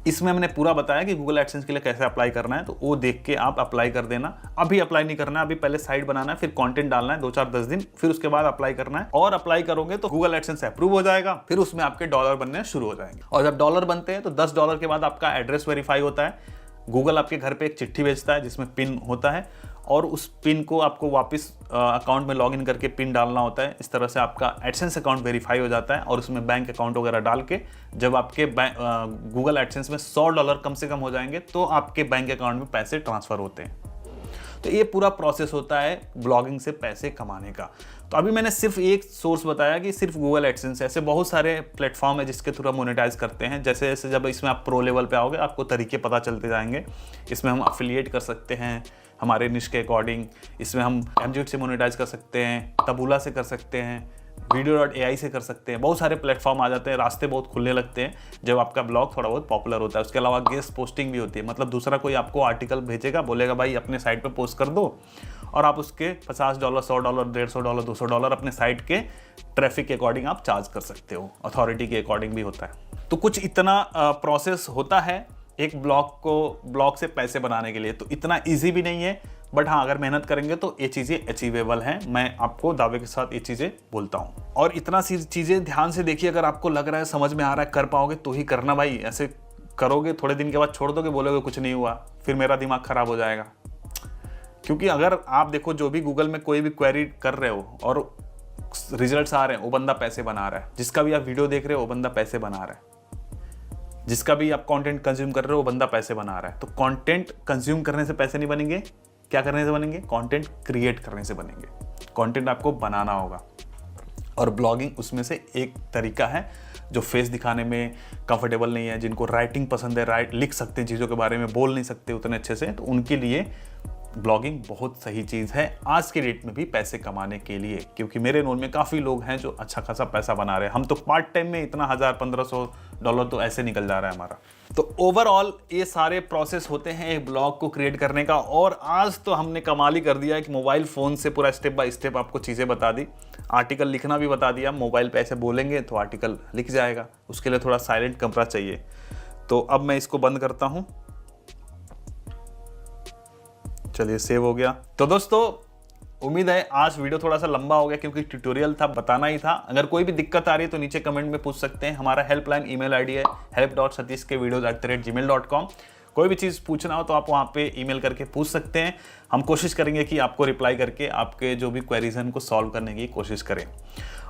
इसमें हमने पूरा बताया कि गूगल एडसेंस के लिए कैसे अप्लाई करना है, तो वो देख के आप अप्लाई कर देना। अभी अप्लाई नहीं करना है, अभी पहले साइट बनाना है, फिर कंटेंट डालना है 2-4-10 दिन, फिर उसके बाद अप्लाई करना है। और अप्लाई करोगे तो गूगल एडसेंस अप्रूव हो जाएगा, फिर उसमें आपके डॉलर बनने शुरू हो जाएंगे। और जब डॉलर बनते हैं तो $10 के बाद आपका एड्रेस वेरीफाई होता है। गूगल आपके घर पे एक चिट्ठी भेजता है जिसमें पिन होता है, और उस पिन को आपको वापस अकाउंट में लॉगिन करके पिन डालना होता है। इस तरह से आपका एडसेंस अकाउंट वेरीफाई हो जाता है, और उसमें बैंक अकाउंट वगैरह डाल के जब आपके गूगल एडसेंस में $100 कम से कम हो जाएंगे, तो आपके बैंक अकाउंट में पैसे ट्रांसफर होते हैं। तो ये पूरा प्रोसेस होता है ब्लॉगिंग से पैसे कमाने का। तो अभी मैंने सिर्फ एक सोर्स बताया कि सिर्फ गूगल एडसेंस, ऐसे बहुत सारे प्लेटफॉर्म है जिसके थ्रू मोनेटाइज करते हैं। जैसे जैसे जब इसमें आप प्रो लेवल पे आओगे, आपको तरीके पता चलते जाएंगे। इसमें हम अफिलिएट कर सकते हैं हमारे निश के अकॉर्डिंग, इसमें हम एमजीट से मोनेटाइज कर सकते हैं, तबूला से कर सकते हैं, video.ai से कर सकते हैं। बहुत सारे प्लेटफॉर्म आ जाते हैं, रास्ते बहुत खुलने लगते हैं जब आपका ब्लॉग थोड़ा बहुत पॉपुलर होता है। उसके अलावा गेस्ट पोस्टिंग भी होती है, मतलब दूसरा कोई आपको आर्टिकल भेजेगा, बोलेगा भाई अपने साइट पे पोस्ट कर दो, और आप उसके $50, $100, $150, $200 अपने साइट के ट्रैफिक के अकॉर्डिंग आप चार्ज कर सकते हो। अथॉरिटी के अकॉर्डिंग भी होता है। तो कुछ इतना प्रोसेस होता है एक ब्लॉग से पैसे बनाने के लिए। तो इतना ईजी भी नहीं है, बट हाँ, अगर मेहनत करेंगे तो ये चीज़ें अचीवेबल हैं। मैं आपको दावे के साथ ये चीज़ें बोलता हूँ। और इतना सी चीज़ें ध्यान से देखिए, अगर आपको लग रहा है, समझ में आ रहा है, कर पाओगे तो ही करना भाई। ऐसे करोगे, थोड़े दिन के बाद छोड़ दोगे, बोलोगे कुछ नहीं हुआ, फिर मेरा दिमाग खराब हो जाएगा। क्योंकि अगर आप देखो, जो भी गूगल में कोई भी क्वेरी कर रहे हो और रिजल्ट्स आ रहे हैं, वो बंदा पैसे बना रहा है। जिसका भी आप वीडियो देख रहे हो, वो बंदा पैसे बना रहा है। जिसका भी आप कंटेंट कंज्यूम कर रहे हो, वो बंदा पैसे बना रहा है। तो कंटेंट कंज्यूम करने से पैसे नहीं बनेंगे, क्या करने से बनेंगे? कंटेंट क्रिएट करने से बनेंगे। कंटेंट आपको बनाना होगा, और ब्लॉगिंग उसमें से एक तरीका है जो फेस दिखाने में कंफर्टेबल नहीं है, जिनको राइटिंग पसंद है, लिख सकते हैं चीज़ों के बारे में, बोल नहीं सकते उतने अच्छे से, तो उनके लिए ब्लॉगिंग बहुत सही चीज़ है आज के डेट में भी पैसे कमाने के लिए। क्योंकि मेरे नोन में काफ़ी लोग हैं जो अच्छा खासा पैसा बना रहे हैं। हम तो पार्ट टाइम में इतना $1000-1500 तो ऐसे निकल जा रहा है हमारा। तो ओवरऑल ये सारे प्रोसेस होते हैं एक ब्लॉग को क्रिएट करने का। और आज तो हमने कमाल ही कर दिया है कि मोबाइल फ़ोन से पूरा स्टेप बाय स्टेप आपको चीज़ें बता दी। आर्टिकल लिखना भी बता दिया, मोबाइल पे ऐसे बोलेंगे तो आर्टिकल लिख जाएगा, उसके लिए थोड़ा साइलेंट कमरा चाहिए। तो अब मैं इसको बंद करता हूँ। चलिए सेव हो गया। तो दोस्तों उम्मीद है आज वीडियो थोड़ा सा लंबा हो गया क्योंकि ट्यूटोरियल था, बताना ही था। अगर कोई भी दिक्कत आ रही है तो नीचे कमेंट में पूछ सकते हैं। हमारा हेल्पलाइन ईमेल आईडी है help.satish@gmail.com। कोई भी चीज़ पूछना हो तो आप वहाँ पे ईमेल करके पूछ सकते हैं। हम कोशिश करेंगे कि आपको रिप्लाई करके आपके जो भी क्वेरीज हैं उनको सॉल्व करने की कोशिश करें।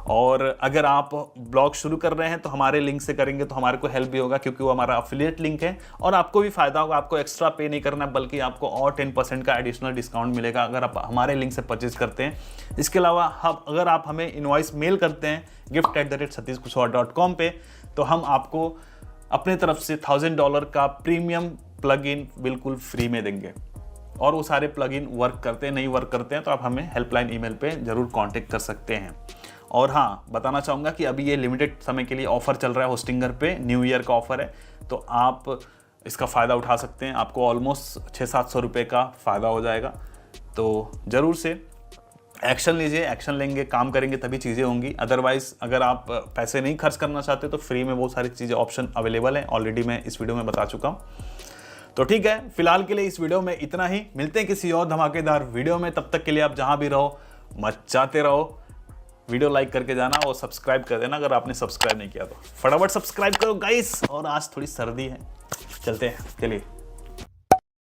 और अगर आप ब्लॉग शुरू कर रहे हैं तो हमारे लिंक से करेंगे तो हमारे को हेल्प भी होगा, क्योंकि वो हमारा अफिलिएट लिंक है और आपको भी फायदा होगा। आपको एक्स्ट्रा पे नहीं करना, बल्कि आपको और 10% का एडिशनल डिस्काउंट मिलेगा अगर आप हमारे लिंक से परचेज करते हैं। इसके अलावा अगर आप हमें इनवॉइस मेल करते हैं gift@satishkushwaha.com पे, तो हम आपको अपने तरफ से $1000 का प्रीमियम प्लग इन बिल्कुल फ्री में देंगे। और वो सारे प्लग इन वर्क करते हैं, नहीं वर्क करते हैं तो आप हमें हेल्पलाइन ईमेल पे जरूर कांटेक्ट कर सकते हैं। और हाँ, बताना चाहूँगा कि अभी ये लिमिटेड समय के लिए ऑफर चल रहा है होस्टिंगर पे, न्यू ईयर का ऑफर है, तो आप इसका फ़ायदा उठा सकते हैं। आपको ऑलमोस्ट 600-700 रुपये का फ़ायदा हो जाएगा। तो ज़रूर से एक्शन लीजिए, एक्शन लेंगे, काम करेंगे तभी चीज़ें होंगी। अदरवाइज़ अगर आप पैसे नहीं खर्च करना चाहते तो फ्री में बहुत सारी चीज़ें ऑप्शन अवेलेबल हैं, ऑलरेडी मैं इस वीडियो में बता चुका हूँ। तो ठीक है, फिलहाल के लिए इस वीडियो में इतना ही। मिलते हैं किसी और धमाकेदार वीडियो में, तब तक के लिए आप जहाँ भी रहो मचाते रहो। वीडियो लाइक करके जाना और सब्सक्राइब कर देना अगर आपने सब्सक्राइब नहीं किया तो। फटाफट सब्सक्राइब करो गाइस। और आज थोड़ी सर्दी है, चलते हैं, चलिए।